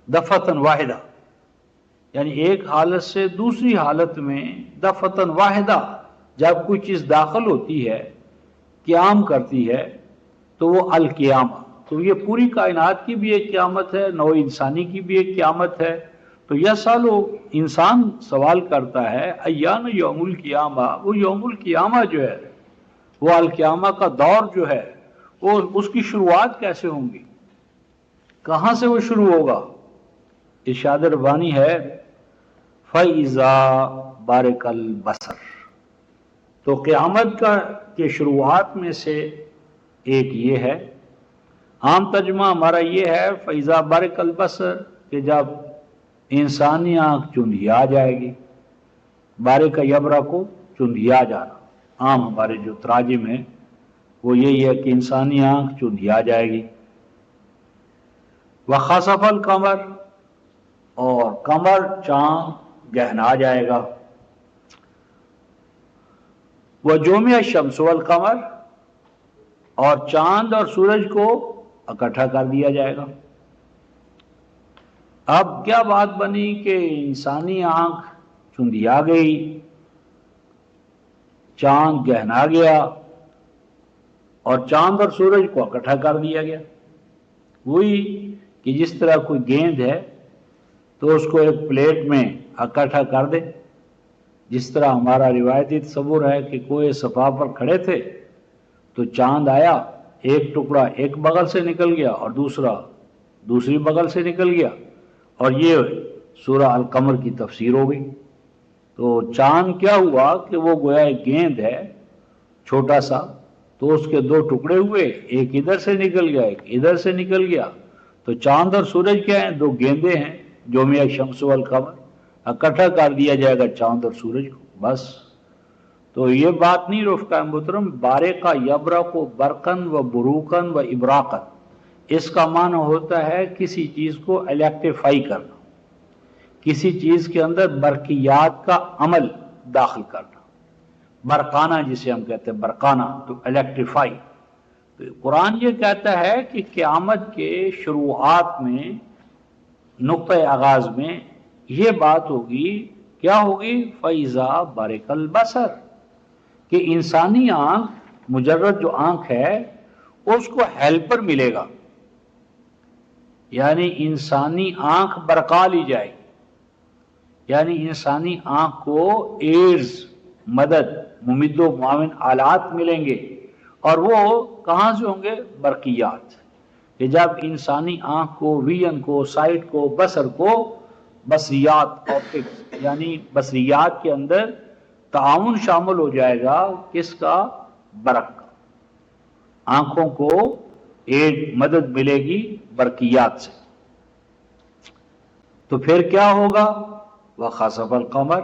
دفعتاً واحدہ، یعنی ایک حالت سے دوسری حالت میں دفعتاً واحدہ جب کوئی چیز داخل ہوتی ہے، قیام کرتی ہے، تو وہ القیامہ۔ تو یہ پوری کائنات کی بھی ایک قیامت ہے، نوع انسانی کی بھی ایک قیامت ہے۔ تو یہ سالو انسان سوال کرتا ہے ایان یوم القیامہ، وہ یوم القیامہ جو ہے، وہ القیامہ کا دور جو ہے، وہ اس کی شروعات کیسے ہوں گی، کہاں سے وہ شروع ہوگا۔ ارشاد ربانی ہے فَإِذَا بَرِقَ الْبَصَرُ، تو قیامت کے شروعات میں سے ایک یہ ہے، عام ترجمہ ہمارا یہ ہے فَإِذَا بَرِقَ الْبَصَرُ، کہ جب انسانی آنکھ چندھیا جائے گی، بارق یبرق کو چندھیا جانا، عام ہمارے جو تراجم ہیں وہ یہی ہے کہ انسانی آنکھ چندھیا جائے گی۔ وَخَسَفَ الْقَمَرُ، اور قمر چاند گہنا جائے گا۔ وَجُمِعَ الشَّمْسُ وَالْقَمَرُ، اور چاند اور سورج کو اکٹھا کر دیا جائے گا۔ اب کیا بات بنی کہ انسانی آنکھ چندیا گئی، چاند گہنا گیا اور چاند اور سورج کو اکٹھا کر دیا گیا۔ وہی کہ جس طرح کوئی گیند ہے تو اس کو ایک پلیٹ میں اکٹھا کر دے، جس طرح ہمارا روایتی تصور ہے کہ کوئی صفا پر کھڑے تھے تو چاند آیا، ایک ٹکڑا ایک بغل سے نکل گیا اور دوسرا دوسری بغل سے نکل گیا، اور یہ سورہ القمر کی تفسیر ہو گئی۔ تو چاند کیا ہوا کہ وہ گویا ایک گیند ہے چھوٹا سا، تو اس کے دو ٹکڑے ہوئے، ایک ادھر سے نکل گیا ایک ادھر سے نکل گیا۔ تو چاند اور سورج کیا ہیں؟ دو گیندیں ہیں، جومیہ شمس والقمر، اکٹھا کر دیا جائے گا چاند اور سورج کو، بس۔ تو یہ بات نہیں رفقا محترم، بارقہ یبرق و برقن و بروقن و ابراقن، اس کا معنی ہوتا ہے کسی چیز کو الیکٹریفائی کرنا، کسی چیز کے اندر برقیات کا عمل داخل کرنا، برقانہ جسے ہم کہتے ہیں، برقانہ تو الیکٹریفائی۔ تو قرآن یہ کہتا ہے کہ قیامت کے شروعات میں، نقطۂ آغاز میں یہ بات ہوگی، کیا ہوگی؟ فَإِذَا بَرِقَ الْبَصَرُ، کہ انسانی آنکھ، مجرد جو آنکھ ہے اس کو ہیلپر ملے گا، یعنی انسانی آنکھ برقا لی جائے گی، یعنی انسانی آنکھ کو ایڈز، مدد، ممد و معاون آلات ملیں گے، اور وہ کہاں سے ہوں گے؟ برقیات، کہ جب انسانی آنکھ کو، ویژن کو، سائٹ کو، بصر کو، بصریات، آپٹکس، یعنی بصریات کے اندر تعاون شامل ہو جائے گا، کس کا؟ برق کا، آنکھوں کو ایک مدد ملے گی برقیات سے۔ تو پھر کیا ہوگا؟ وَخَسَفَ الْقَمَرُ،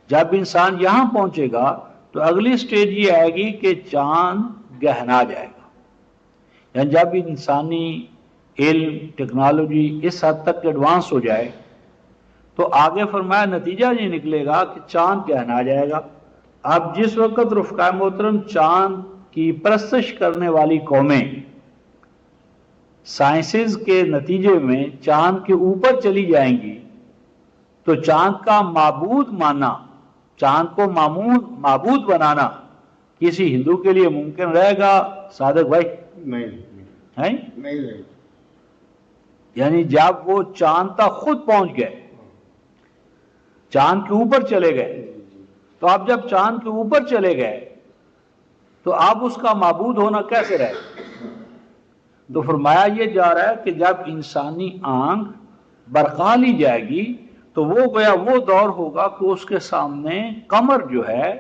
جب انسان یہاں پہنچے گا تو اگلی سٹیج یہ آئے گی کہ چاند گہنا جائے گا، یعنی جب انسانی علم، ٹیکنالوجی اس حد تک ایڈوانس ہو جائے تو آگے فرمایا نتیجہ یہ نکلے گا کہ چاند گہنا جائے گا۔ اب جس وقت رفقائے محترم چاند کی پرستش کرنے والی قومیں سائنسز کے نتیجے میں چاند کے اوپر چلی جائیں گی تو چاند کا معبود ماننا، چاند کو معبود بنانا کسی ہندو کے لیے ممکن رہے گا صادق بھائی؟ نہیں، یعنی جب وہ چاند تک خود پہنچ گئے، چاند کے اوپر چلے گئے، تو اب جب چاند کے اوپر چلے گئے تو اب اس کا معبود ہونا کیسے رہے گا؟ تو فرمایا یہ جا رہا ہے کہ جب انسانی آنکھ برقا لی جائے گی تو وہ گویا وہ دور ہوگا کہ اس کے سامنے قمر جو ہے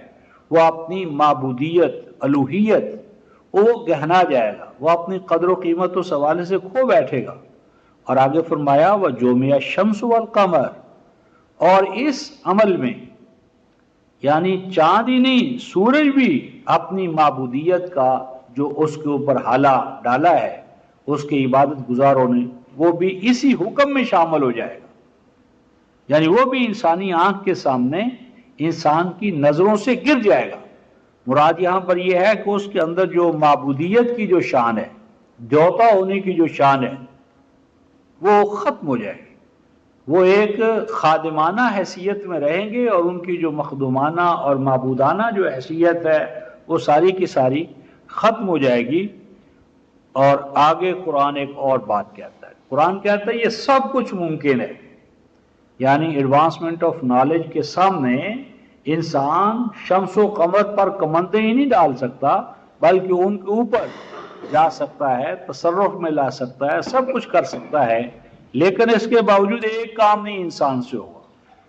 وہ اپنی معبودیت، الوہیت، وہ گہنا جائے گا، وہ اپنی قدر و قیمت اس حوالے سے کھو بیٹھے گا۔ اور آگے فرمایا وَجُمِعَ الشَّمْسُ وَالْقَمَرُ، اور اس عمل میں یعنی چاند ہی نہیں، سورج بھی اپنی معبودیت کا جو اس کے اوپر حالہ ڈالا ہے، اس کے عبادت گزاروں نے، وہ بھی اسی حکم میں شامل ہو جائے گا، یعنی وہ بھی انسانی آنکھ کے سامنے انسان کی نظروں سے گر جائے گا۔ مراد یہاں پر یہ ہے کہ اس کے اندر جو معبودیت کی جو شان ہے، دیوتا ہونے کی جو شان ہے، وہ ختم ہو جائے گی، وہ ایک خادمانہ حیثیت میں رہیں گے، اور ان کی جو مخدومانہ اور معبودانہ جو حیثیت ہے وہ ساری کی ساری ختم ہو جائے گی۔ اور آگے قرآن ایک اور بات کہتا ہے، قرآن کہتا ہے یہ سب کچھ ممکن ہے، یعنی ایڈوانسمنٹ آف نالج کے سامنے انسان شمس و قمر پر کمندیں ہی نہیں ڈال سکتا، بلکہ ان کے اوپر جا سکتا ہے، تصرف میں لا سکتا ہے، سب کچھ کر سکتا ہے، لیکن اس کے باوجود ایک کام نہیں انسان سے ہوگا۔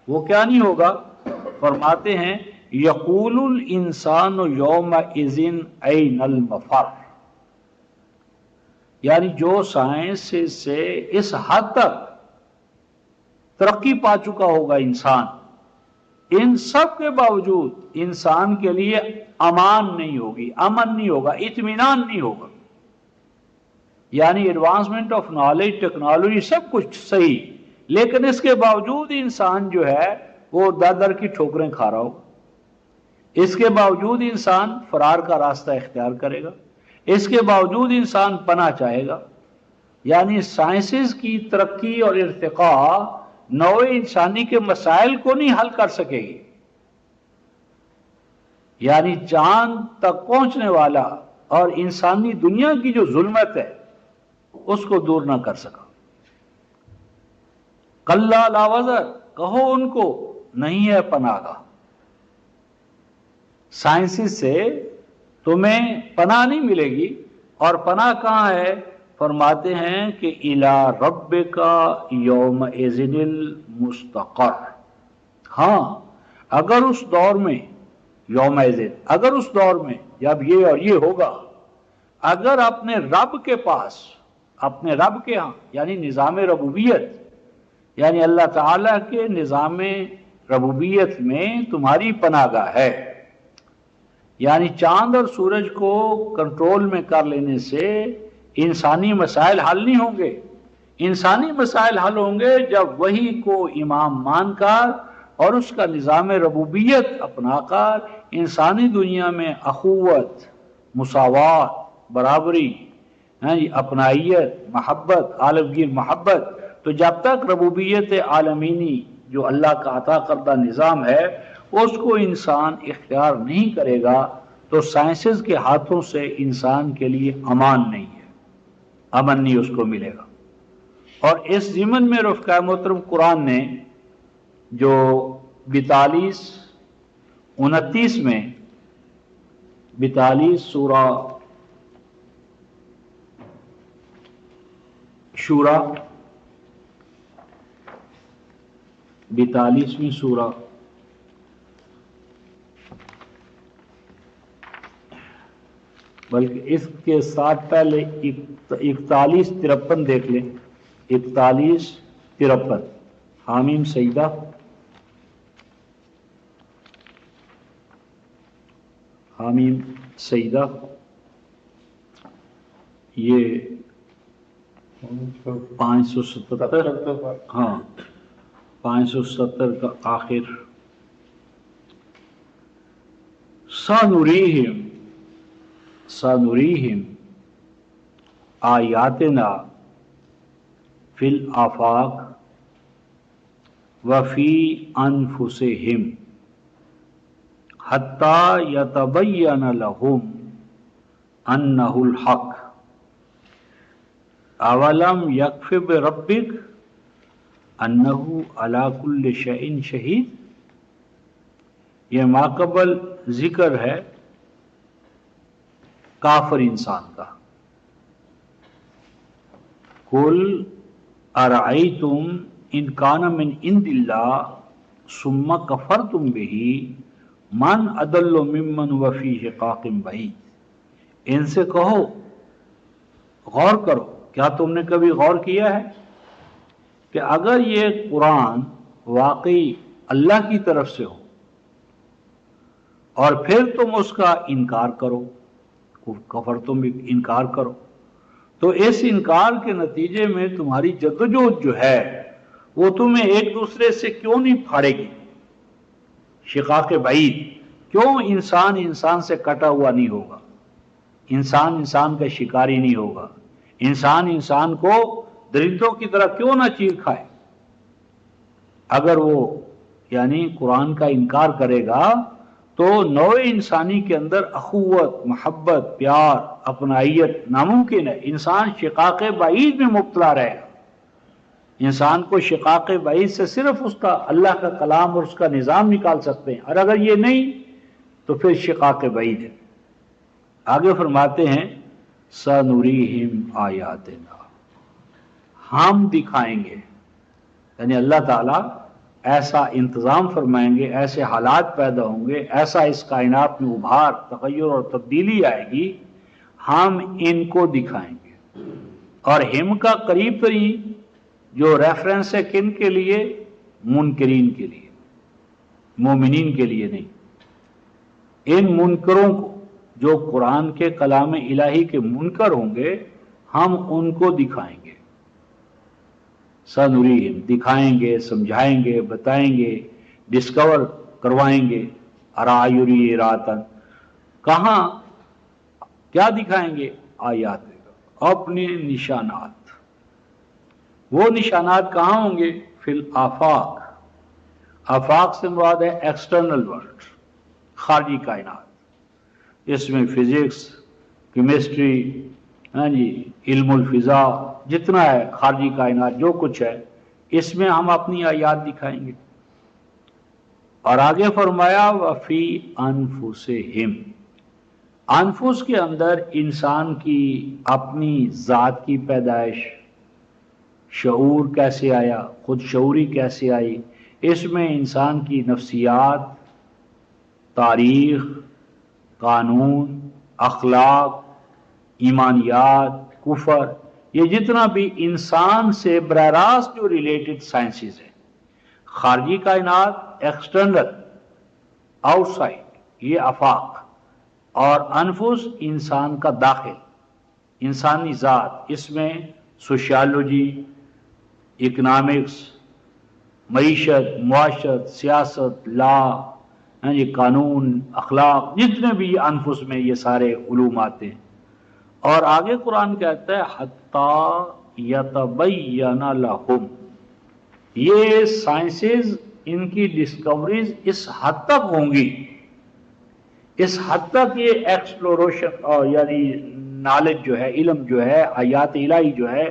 وہ کیا نہیں ہوگا؟ فرماتے ہیں یقول الانسان یومئذ این المفر، یعنی جو سائنس سے اس حد تک ترقی پا چکا ہوگا انسان، ان سب کے باوجود انسان کے لیے امان نہیں ہوگی، امن نہیں ہوگا، اطمینان نہیں ہوگا۔ یعنی ایڈوانسمنٹ آف نالج، ٹیکنالوجی سب کچھ صحیح، لیکن اس کے باوجود انسان جو ہے وہ در در کی ٹھوکریں کھا رہا ہوگا، اس کے باوجود انسان فرار کا راستہ اختیار کرے گا، اس کے باوجود انسان پناہ چاہے گا، یعنی سائنسز کی ترقی اور ارتقاء نوع انسانی کے مسائل کو نہیں حل کر سکے گی، یعنی چاند تک پہنچنے والا اور انسانی دنیا کی جو ظلمت ہے اس کو دور نہ کر سکا۔ کلا لا وزر، کہو ان کو نہیں ہے پناہ گاہ، سائنسز سے تمہیں پناہ نہیں ملے گی۔ اور پناہ کہاں ہے؟ فرماتے ہیں کہ الی ربک یومئذ المستقر۔ ہاں، اگر اس دور میں یومئذ، اگر اس دور میں جب یہ اور یہ ہوگا، اگر اپنے رب کے پاس، اپنے رب کے ہاں، یعنی نظام ربوبیت، یعنی اللہ تعالیٰ کے نظام ربوبیت میں تمہاری پناہ گاہ ہے، یعنی چاند اور سورج کو کنٹرول میں کر لینے سے انسانی مسائل حل نہیں ہوں گے۔ انسانی مسائل حل ہوں گے جب وہی کو امام مان کر اور اس کا نظام ربوبیت اپنا کر انسانی دنیا میں اخوت، مساوات، برابری، اپنائیت، محبت، عالمگیر محبت۔ تو جب تک ربوبیت عالمینی جو اللہ کا عطا کردہ نظام ہے اس کو انسان اختیار نہیں کرے گا تو سائنسز کے ہاتھوں سے انسان کے لیے امان نہیں ہے، امن نہیں اس کو ملے گا۔ اور اس ضمن میں رفقا محترم قرآن نے جو 42 29 میں 42 سورہ شورا، 42ویں سورہ، بلکہ اس کے ساتھ پہلے 41-53 دیکھ لیں۔ 41-53 حامیم سجدہ، حامیم سجدہ، یہ 577، ہاں 570 کا آخر۔ سنریہم آیاتنا فی الآفاق وفی انفسہم حتی یتبین لہم انہ الحق اولم یکف بربک انہ علی کل شیء شہید۔ یہ ماقبل ذکر ہے کافر انسان کا۔ قل ارأیتم ان کان من عند اللہ ثم کفرتم بہ من اضل ممن هو فی شقاق بعید۔ ان سے کہو، غور کرو، کیا تم نے کبھی غور کیا ہے کہ اگر یہ قرآن واقعی اللہ کی طرف سے ہو اور پھر تم اس کا انکار کرو، کفر تم بھی انکار کرو، تو اس انکار کے نتیجے میں تمہاری جدوجہد جو ہے وہ تمہیں ایک دوسرے سے کیوں نہیں پھاڑے گی؟ شقاق بعید، کیوں انسان انسان سے کٹا ہوا نہیں ہوگا؟ انسان انسان کا شکاری نہیں ہوگا؟ انسان انسان کو درندوں کی طرح کیوں نہ چیر کھائے؟ اگر وہ یعنی قرآن کا انکار کرے گا تو نوع انسانی کے اندر اخوت، محبت، پیار، اپنائیت ناممکن ہے۔ انسان شقاق بعید میں مبتلا رہے گا۔ انسان کو شقاق بعید سے صرف اس کا اللہ کا کلام اور اس کا نظام نکال سکتے ہیں، اور اگر یہ نہیں تو پھر شقاق بعید ہے۔ آگے فرماتے ہیں سنریہم آیاتنا، ہم دکھائیں گے، یعنی اللہ تعالیٰ ایسا انتظام فرمائیں گے، ایسے حالات پیدا ہوں گے، ایسا اس کائنات میں ابھار، تغیر اور تبدیلی آئے گی، ہم ان کو دکھائیں گے۔ اور ہم کا قریب ترین جو ریفرنس ہے کن کے لیے؟ منکرین کے لیے، مومنین کے لیے نہیں۔ ان منکروں کو جو قرآن کے کلام الہی کے منکر ہوں گے ہم ان کو دکھائیں گے۔ سنریہم، دکھائیں گے، سمجھائیں گے، بتائیں گے، ڈسکور کروائیں گے۔ ارایری راتن، کہاں کیا دکھائیں گے؟ آیات، اپنے نشانات، وہ نشانات کہاں ہوں گے؟ فی الآفاق، آفاق سے مراد ہے ایکسٹرنل ورلڈ، خارجی کائنات، اس میں فزکس، کیمسٹری، ہاں جی، علم الفضا، جتنا ہے خارجی کائنات جو کچھ ہے، اس میں ہم اپنی آیات دکھائیں گے۔ اور آگے فرمایا وفی انفسہم، انفس کے اندر انسان کی اپنی ذات کی پیدائش، شعور کیسے آیا، خود شعوری کیسے آئی، اس میں انسان کی نفسیات، تاریخ، قانون، اخلاق، ایمانیات، کفر، یہ جتنا بھی انسان سے براہ راست جو ریلیٹڈ سائنسز ہیں، خارجی کائنات ایکسٹرنل، آؤٹ سائڈ، یہ آفاق، اور انفس انسان کا داخل، انسانی ذات، اس میں سوشیالوجی، اکنامکس، معیشت، معاشرت، سیاست، لا، قانون، اخلاق، جتنے بھی انفس میں یہ سارے علوم آتے ہیں۔ اور آگے قرآن کہتا ہے حتی یتبین لہم، یہ سائنسز، ان کی ڈسکوریز اس حد تک ہوں گی، اس حد تک یہ ایکسپلوریشن اور یعنی نالج جو ہے، علم جو ہے، آیات الہی جو ہے،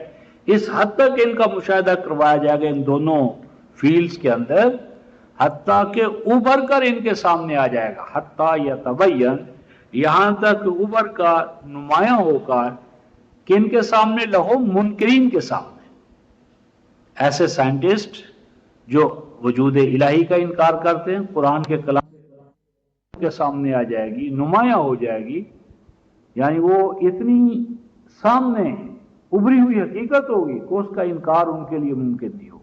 اس حد تک ان کا مشاہدہ کروایا جائے گا ان دونوں فیلڈز کے اندر، حتیٰ کہ ابھر کر ان کے سامنے آ جائے گا، حتیٰ یتبین، یہاں تک ابھر کا نمایاں ہو کر کہ ان کے سامنے لہم، منکرین کے سامنے، ایسے سائنٹسٹ جو وجود الہی کا انکار کرتے ہیں، قرآن کے کلام کے سامنے آ جائے گی، نمایاں ہو جائے گی، یعنی وہ اتنی سامنے ابری ہوئی حقیقت ہوگی کہ اس کا انکار ان کے لیے ممکن نہیں ہوگا۔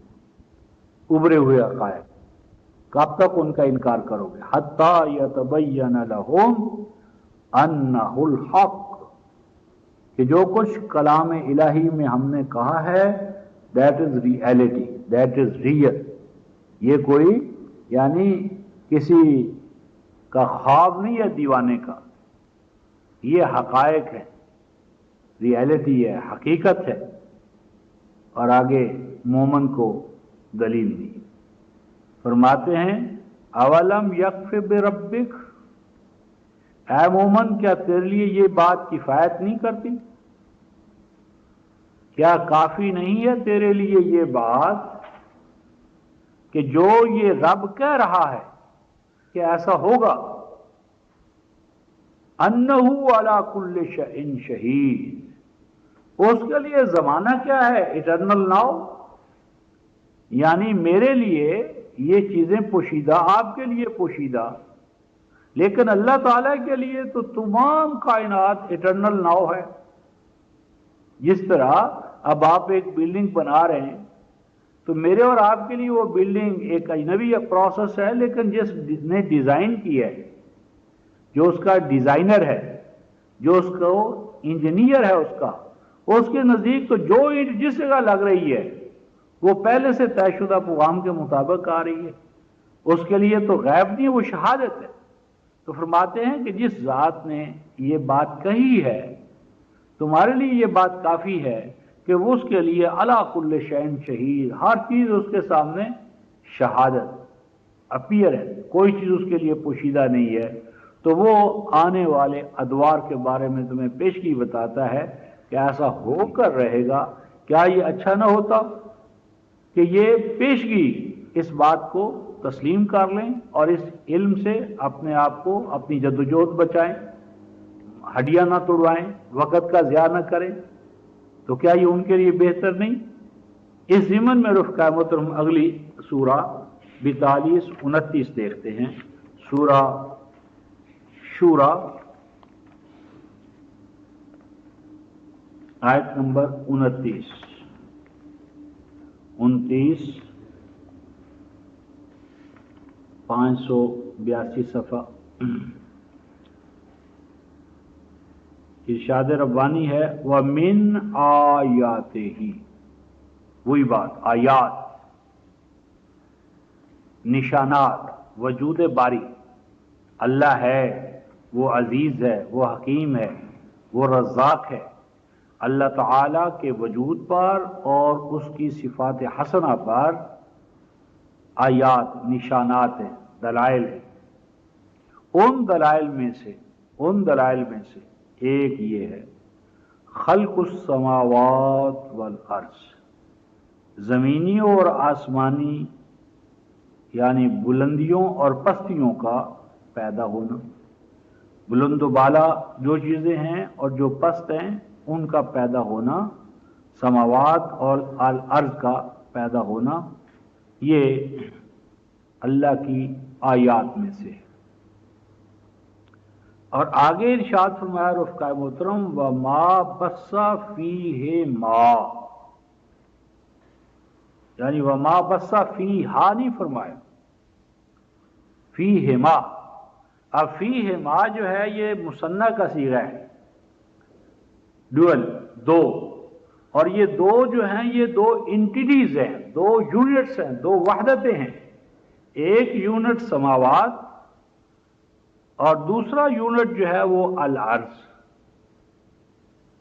ابھرے ہوئے حقائق، کب تک ان کا انکار کرو گے؟ حتی یتبین لہم انہ الحق، کہ جو کچھ کلام الہی میں ہم نے کہا ہے that is reality, that is real, یہ کوئی یعنی کسی کا خواب نہیں ہے دیوانے کا، یہ حقائق ہے، ریئلٹی ہے، حقیقت ہے۔ اور آگے مومن کو دلیل دی، فرماتے ہیں اولم یکف بربک، اے مومن کیا تیرے لیے یہ بات کفایت نہیں کرتی؟ کیا کافی نہیں ہے تیرے لیے یہ بات کہ جو یہ رب کہہ رہا ہے کہ ایسا ہوگا، انہو علی کل شیء شہید، اس کے لیے زمانہ کیا ہے؟ اٹرنل ناؤ، یعنی میرے لیے یہ چیزیں پوشیدہ، آپ کے لیے پوشیدہ، لیکن اللہ تعالیٰ کے لیے تو تمام کائنات اٹرنل ناؤ ہے۔ جس طرح اب آپ ایک بلڈنگ بنا رہے ہیں تو میرے اور آپ کے لیے وہ بلڈنگ ایک اجنبی پروسیس ہے، لیکن جس نے ڈیزائن کی ہے، جو اس کا ڈیزائنر ہے، جو اس کو انجینئر ہے، اس کے نزدیک تو جو اینٹ جس جگہ لگ رہی ہے وہ پہلے سے طے شدہ پیغام کے مطابق آ رہی ہے، اس کے لیے تو غیب نہیں، وہ شہادت ہے۔ تو فرماتے ہیں کہ جس ذات نے یہ بات کہی ہے تمہارے لیے یہ بات کافی ہے کہ وہ اس کے لیے علی کل شیء شہید، ہر چیز اس کے سامنے شہادت، اپیئر ہے، کوئی چیز اس کے لیے پوشیدہ نہیں ہے۔ تو وہ آنے والے ادوار کے بارے میں تمہیں پیشگی بتاتا ہے کہ ایسا ہو کر رہے گا۔ کیا یہ اچھا نہ ہوتا کہ یہ پیشگی اس بات کو تسلیم کر لیں اور اس علم سے اپنے آپ کو، اپنی جدوجہد بچائیں، ہڈیاں نہ توڑوائیں، وقت کا ضیاع نہ کریں؟ تو کیا یہ ان کے لیے بہتر نہیں؟ اس ضمن میں رفقائے محترم اگلی سورہ 42-29 دیکھتے ہیں، سورہ شورا آیت نمبر 29، 582 صفحہ۔ ارشاد ربانی ہے وَمِنْ آیاتِهِ، وہی بات، آیات، نشانات وجود باری، اللہ ہے، وہ عزیز ہے، وہ حکیم ہے، وہ رزاق ہے، اللہ تعالیٰ کے وجود پر اور اس کی صفات حسنہ پر آیات، نشانات ہیں، دلائل ہیں۔ ان دلائل میں سے ایک یہ ہے خلق السماوات والارض، زمینی اور آسمانی یعنی بلندیوں اور پستیوں کا پیدا ہونا، بلند و بالا جو چیزیں ہیں اور جو پست ہیں ان کا پیدا ہونا، سماوات اور الارض کا پیدا ہونا، یہ اللہ کی آیات میں سے ہے۔ اور آگے ارشاد فرمایا رفقائے محترم وما بث فیہ ما، یعنی وما بث فیہا نہیں فرمایا، فیہما۔ اب فیہما جو ہے یہ مثنیٰ کا صیغہ ہے، ڈوئل، دو، اور یہ دو جو ہیں یہ دو انٹیٹیز ہیں، دو یونٹس ہیں، دو وحدتیں ہیں۔ ایک یونٹ سماوات اور دوسرا یونٹ جو ہے وہ الارض،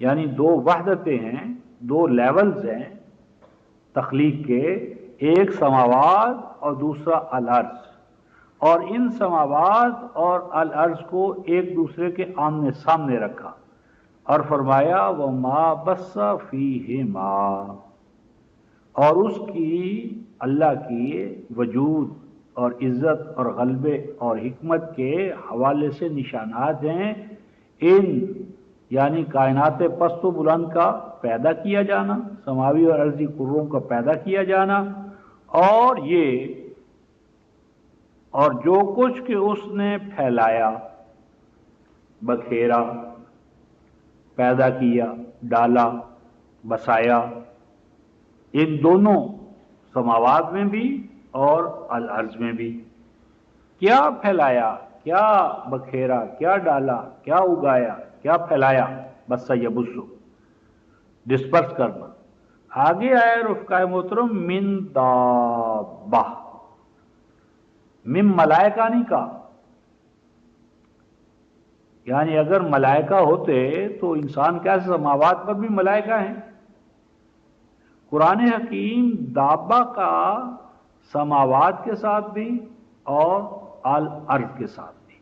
یعنی دو وحدتیں ہیں، دو لیولز ہیں تخلیق کے، ایک سماوات اور دوسرا الارض، اور ان سماوات اور الارض کو ایک دوسرے کے آمنے سامنے رکھا اور فرمایا وما بث فیہما، اور اس کی اللہ کی وجود اور عزت اور غلبے اور حکمت کے حوالے سے نشانات ہیں، ان یعنی کائنات پست و بلند کا پیدا کیا جانا، سماوی اور ارضی قروں کا پیدا کیا جانا، اور یہ اور جو کچھ کہ اس نے پھیلایا، بکھیرا، پیدا کیا، ڈالا، بسایا، ان دونوں سماوات میں بھی اور الارض میں بھی۔ کیا پھیلایا، کیا بکھیرا، کیا ڈالا، کیا اگایا، کیا پھیلایا، بس یبسو، ڈسپرس کرنا۔ آگے آئے رفقائے محترم من دابہ، من ملائکہ نہیں کہا، یعنی اگر ملائکہ ہوتے تو انسان کیسے، سماوات پر بھی ملائکہ ہیں۔ قرآن حکیم دابہ کا سماوات کے ساتھ بھی اور الارض کے ساتھ بھی،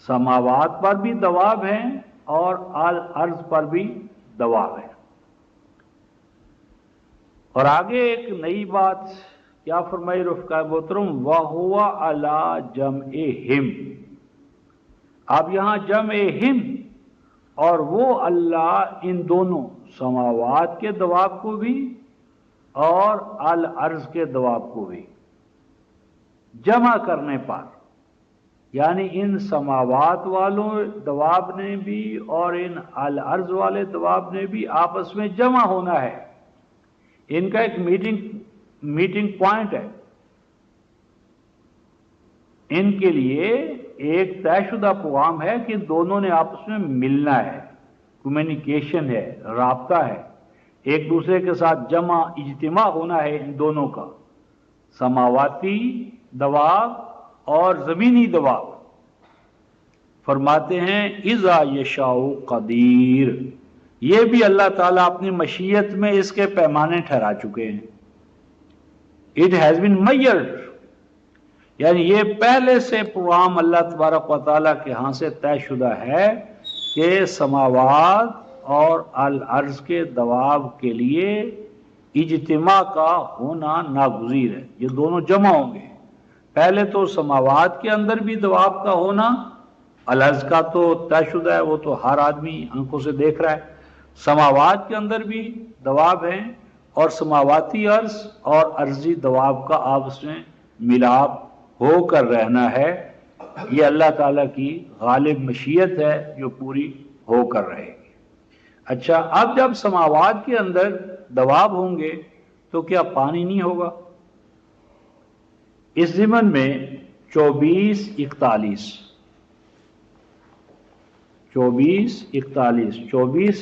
سماوات پر بھی دواب ہیں اور الارض پر بھی دواب ہیں۔ اور آگے ایک نئی بات کیا فرمائی رفقائے محترم وَهُوَ عَلَى جَمْعِهِمْ، اب یہاں جمعہم، اور وہ اللہ ان دونوں سماوات کے دواب کو بھی اور الارض کے دواب کو بھی جمع کرنے پر، یعنی ان سماوات والوں دواب نے بھی اور ان الارض والے دواب نے بھی آپس میں جمع ہونا ہے، ان کا ایک میٹنگ پوائنٹ ہے، ان کے لیے ایک طے شدہ پیغام ہے کہ دونوں نے آپس میں ملنا ہے، کمیونیکیشن ہے، رابطہ ہے، ایک دوسرے کے ساتھ جمع اجتماع ہونا ہے ان دونوں کا، سماواتی دواب اور زمینی دواب۔ فرماتے ہیں اذا یشاء قدیر، یہ بھی اللہ تعالیٰ اپنی مشیت میں اس کے پیمانے ٹھہرا چکے ہیں، اٹ ہیز بین میئرڈ، یعنی یہ پہلے سے پروگرام اللہ تبارک و تعالیٰ کے ہاں سے طے شدہ ہے کہ سماوات اور الارض کے دواب کے لیے اجتماع کا ہونا ناگزیر ہے، یہ دونوں جمع ہوں گے۔ پہلے تو سماوات کے اندر بھی دواب کا ہونا، الارض کا تو طے شدہ ہے، وہ تو ہر آدمی آنکھوں سے دیکھ رہا ہے، سماوات کے اندر بھی دواب ہیں، اور سماواتی عرض اور ارضی دواب کا آپس میں ملاپ ہو کر رہنا ہے، یہ اللہ تعالیٰ کی غالب مشیت ہے جو پوری ہو کر رہے گی۔ اچھا، اب جب سماوات کے اندر دواب ہوں گے تو کیا پانی نہیں ہوگا؟ اس ضمن میں 24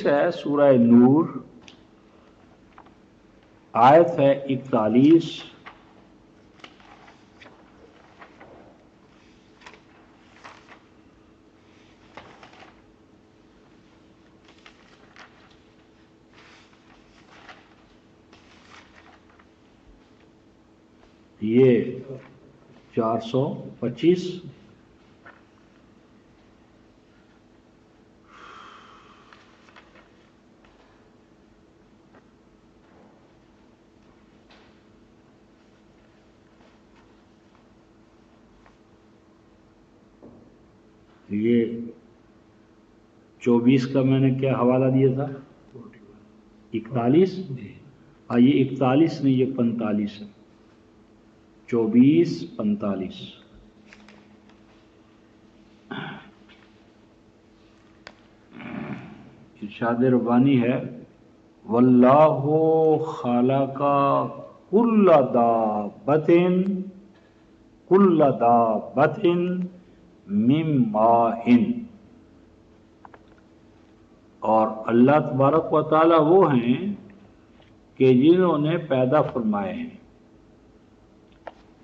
ہے سورہ نور، آیت ہے 41، یہ 425، یہ 24 کا میں نے کیا حوالہ دیا تھا؟ 41، یہ 41 نہیں، یہ 45 ہے، 24 45۔ ارشاد ربانی ہے واللہ خلق کل دابۃ من ماء، اور اللہ تبارک و تعالی وہ ہیں کہ جنہوں نے پیدا فرمائے ہیں۔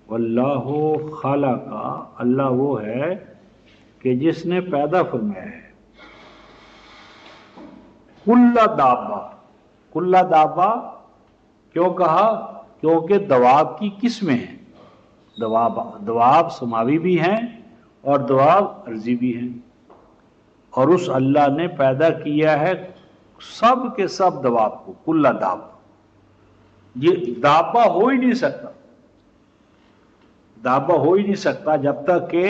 واللہ خلق، اللہ وہ ہے کہ جس نے پیدا فرمایا ہے، کل دابہ کیوں کہا؟ کیونکہ دواب کی قسمیں ہیں، دواب سماوی بھی ہیں اور دواب ارضی بھی ہیں، اور اس اللہ نے پیدا کیا ہے سب کے سب دواب کو، کل دابہ۔ یہ دابہ ہو ہی نہیں سکتا، دابہ ہو ہی نہیں سکتا جب تک کہ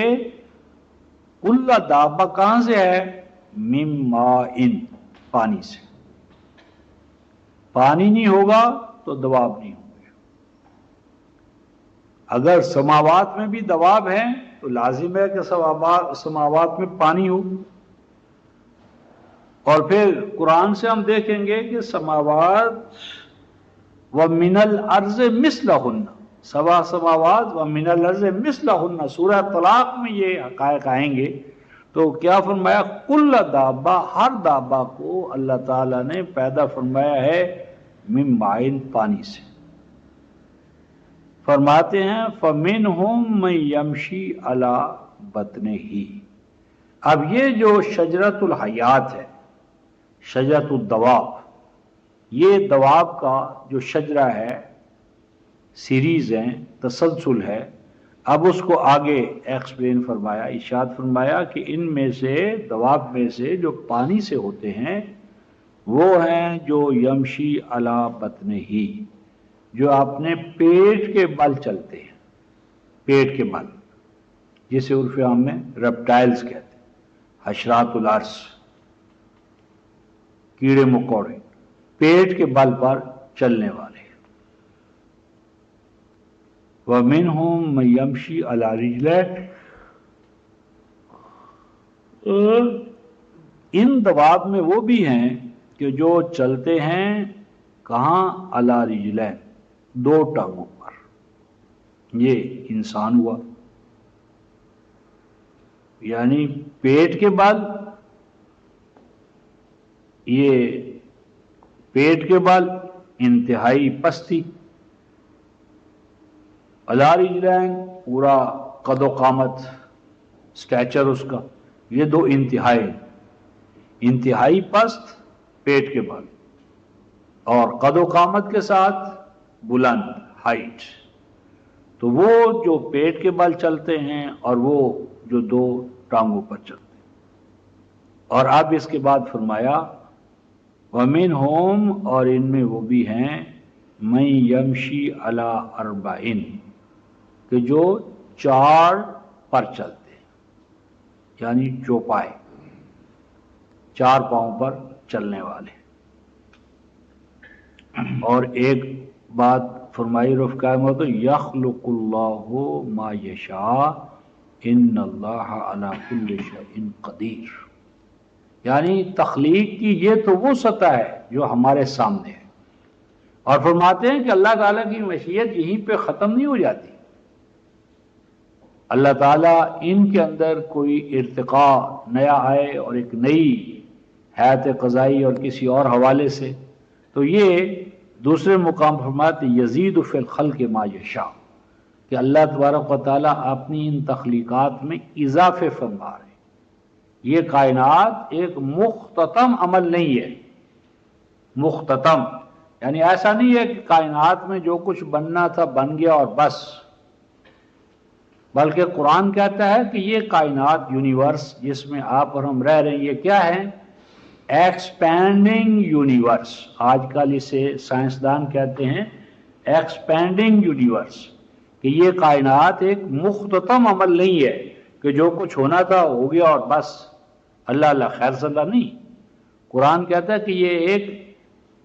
کل دابہ کہاں سے ہے؟ من ماء، پانی سے۔ پانی نہیں ہوگا تو دواب نہیں ہوں گے۔ اگر سماوات میں بھی دواب ہیں تو لازم ہے کہ سماوات میں پانی ہو، اور پھر قرآن سے ہم دیکھیں گے کہ سماوات وَمِنَ الْأَرْضِ مِثْلَهُنَّ، سبع سماوات وَمِنَ الْأَرْضِ مِثْلَهُنَّ، سورہ طلاق میں یہ حقائق آئیں گے۔ تو کیا فرمایا؟ کل دابہ، ہر دابہ کو اللہ تعالیٰ نے پیدا فرمایا ہے من ماء، پانی سے۔ فرماتے ہیں فَمِنْهُمْ مَن يَمْشِي عَلَى بَطْنِهِ۔ اب یہ جو شجرۃ الحیات ہے، شجرۃ الدواب، یہ دواب کا جو شجرہ ہے، سیریز ہیں، تسلسل ہے، اب اس کو آگے ایکسپلین فرمایا، ارشاد فرمایا کہ ان میں سے، دواب میں سے جو پانی سے ہوتے ہیں وہ ہیں جو یمشی علی بطنہ، جو اپنے پیٹ کے بل چلتے ہیں، پیٹ کے بل، جسے عرف عام میں ریپٹائلز کہتے ہیں، حشرات الارض، کیڑے مکوڑے، پیٹ کے بل پر چلنے والے۔ وَمِنْهُمْ مَن يَمْشِي عَلَى رِجْلَيْنِ، ان دواب میں وہ بھی ہیں کہ جو چلتے ہیں کہاں؟ عَلَى رِجْلَيْنِ، دو ٹانگوں پر۔ یہ انسان ہوا، یعنی پیٹ کے بل، یہ پیٹ کے بل انتہائی پستی، عَلَى رِجْلَيْنِ پورا قد و قامت، سٹیچر اس کا، یہ دو انتہائی پست پیٹ کے بل، اور قد و قامت کے ساتھ بلند، ہائٹ۔ تو وہ جو پیٹ کے بل چلتے ہیں اور وہ جو دو ٹانگوں پر چلتے ہیں۔ اور اب اس کے بعد فرمایا وَمِنْهُمْ، اور ان میں وہ بھی ہیں، مَن يَمْشِي عَلَى أَرْبَعٍ، کہ جو چار پر چلتے ہیں، یعنی چوپائے، چار پاؤں پر چلنے والے۔ اور ایک بات فرمائی رفقائے محترم، یخلق اللہ ما یشاء ان اللہ علی کل شیء قدیر، یعنی تخلیق کی یہ تو وہ سطح ہے جو ہمارے سامنے ہے، اور فرماتے ہیں کہ اللہ تعالیٰ کی مشیت یہیں پہ ختم نہیں ہو جاتی۔ اللہ تعالیٰ ان کے اندر کوئی ارتقاء نیا آئے اور ایک نئی حیات قضائی اور کسی اور حوالے سے، تو یہ دوسرے مقام فرماتے یزید فی الخلق ما یشاء، کہ اللہ تبارک و تعالیٰ اپنی ان تخلیقات میں اضافے فرما رہے ہیں۔ یہ کائنات ایک مختتم عمل نہیں ہے، مختتم یعنی ایسا نہیں ہے کہ کائنات میں جو کچھ بننا تھا بن گیا اور بس، بلکہ قرآن کہتا ہے کہ یہ کائنات یونیورس جس میں آپ اور ہم رہ رہے ہیں یہ کیا ہے؟ Expanding universe. آج کل اسے سائنسدان کہتے ہیں ایکسپینڈنگ یونیورس، کہ یہ کائنات ایک مختتم عمل نہیں ہے کہ جو کچھ ہونا تھا ہو گیا اور بس اللہ اللہ خیر صلی اللہ. نہیں، قرآن کہتا ہے کہ یہ ایک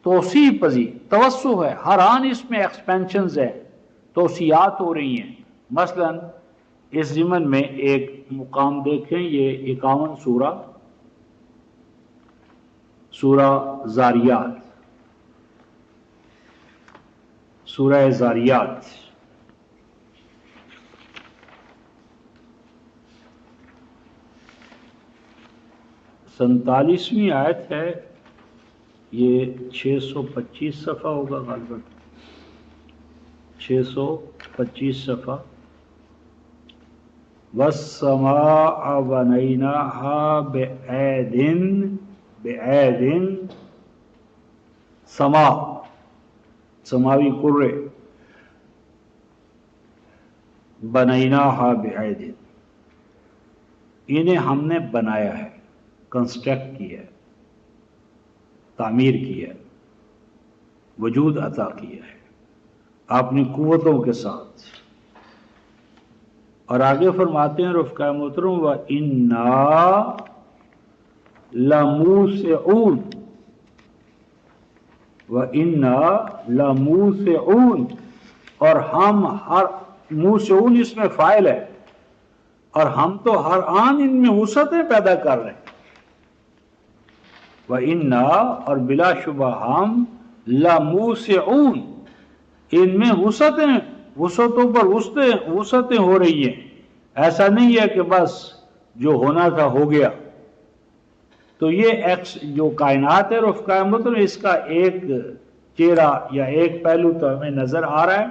توسیع پذیر توسع ہے، ہر آن اس میں ایکسپینشنز ہیں، توسیعات ہو رہی ہیں. مثلا اس ضمن میں ایک مقام دیکھیں، یہ 51 سورہ زاریات، سورہ زاریات 47ویں آیت ہے. یہ 625 صفحہ ہوگا غالباً، 625 صفحہ. وَالسَّمَاءَ بَنَيْنَاهَا بِعَیدٍ سما، سماوی قرے، بَنَيْنَاهَا بِعَیدٍ، انہیں ہم نے بنایا ہے، کنسٹرکٹ کیا ہے، تعمیر کی ہے، وجود عطا کیا ہے اپنی قوتوں کے ساتھ. اور آگے فرماتے ہیں رفقائے محترم وَإِنَّا لَمُوسِعُونَ، وَإِنَّا لَمُوسِعُونَ، اور ہم ہر موسعون اس میں فاعل ہے، اور ہم تو ہر آن ان میں وسعتیں پیدا کر رہے ہیں. وَإِنَّا، اور بلا شبہ ہم، لَمُوسِعُونَ، ان میں وسعتوں پر وسعتیں ہو رہی ہیں. ایسا نہیں ہے کہ بس جو ہونا تھا ہو گیا. تو یہ جو کائنات ہے رفقائے محترم، اس کا ایک چہرہ یا ایک پہلو تو ہمیں نظر آ رہا ہے،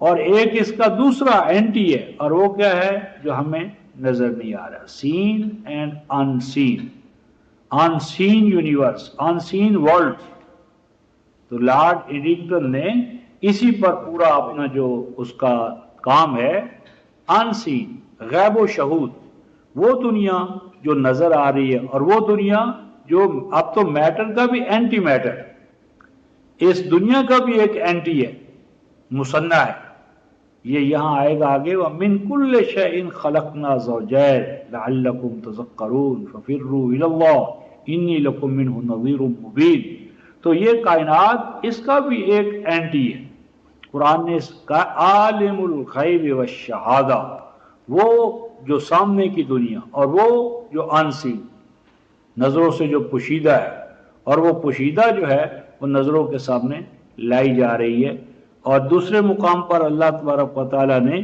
اور ایک اس کا دوسرا اینٹی ہے، اور وہ کیا ہے جو ہمیں نظر نہیں آ رہا. Seen and unseen, unseen universe, unseen world. تو لارڈ ایڈنگٹن نے اسی پر پورا اپنا جو اس کا کام ہے، ان سین، غیب و شہود، وہ دنیا جو نظر آ رہی ہے، اور وہ دنیا جو اب تو میٹر کا بھی اینٹی میٹر، اس دنیا کا بھی ایک اینٹی ہے، مصنع ہے. یہ یہاں آئے گا آگے، وَمِن كُلِّ شَيْءٍ خَلَقْنَا زَوْجَيْنِ لَعَلَّكُمْ تَذَكَّرُونَ فَفِرُّوا إِلَى اللَّهِ إِنِّي لَكُمْ مِنْهُ نَذِيرٌ مُبِينٌ. تو یہ کائنات اس کا بھی ایک اینٹی ہے. قرآن نے اس کا عالم الغیب والشہادہ، وہ جو سامنے کی دنیا اور وہ جو انسی، نظروں سے جو پوشیدہ ہے، اور وہ پوشیدہ جو ہے وہ نظروں کے سامنے لائی جا رہی ہے. اور دوسرے مقام پر اللہ تبارک و تعالیٰ نے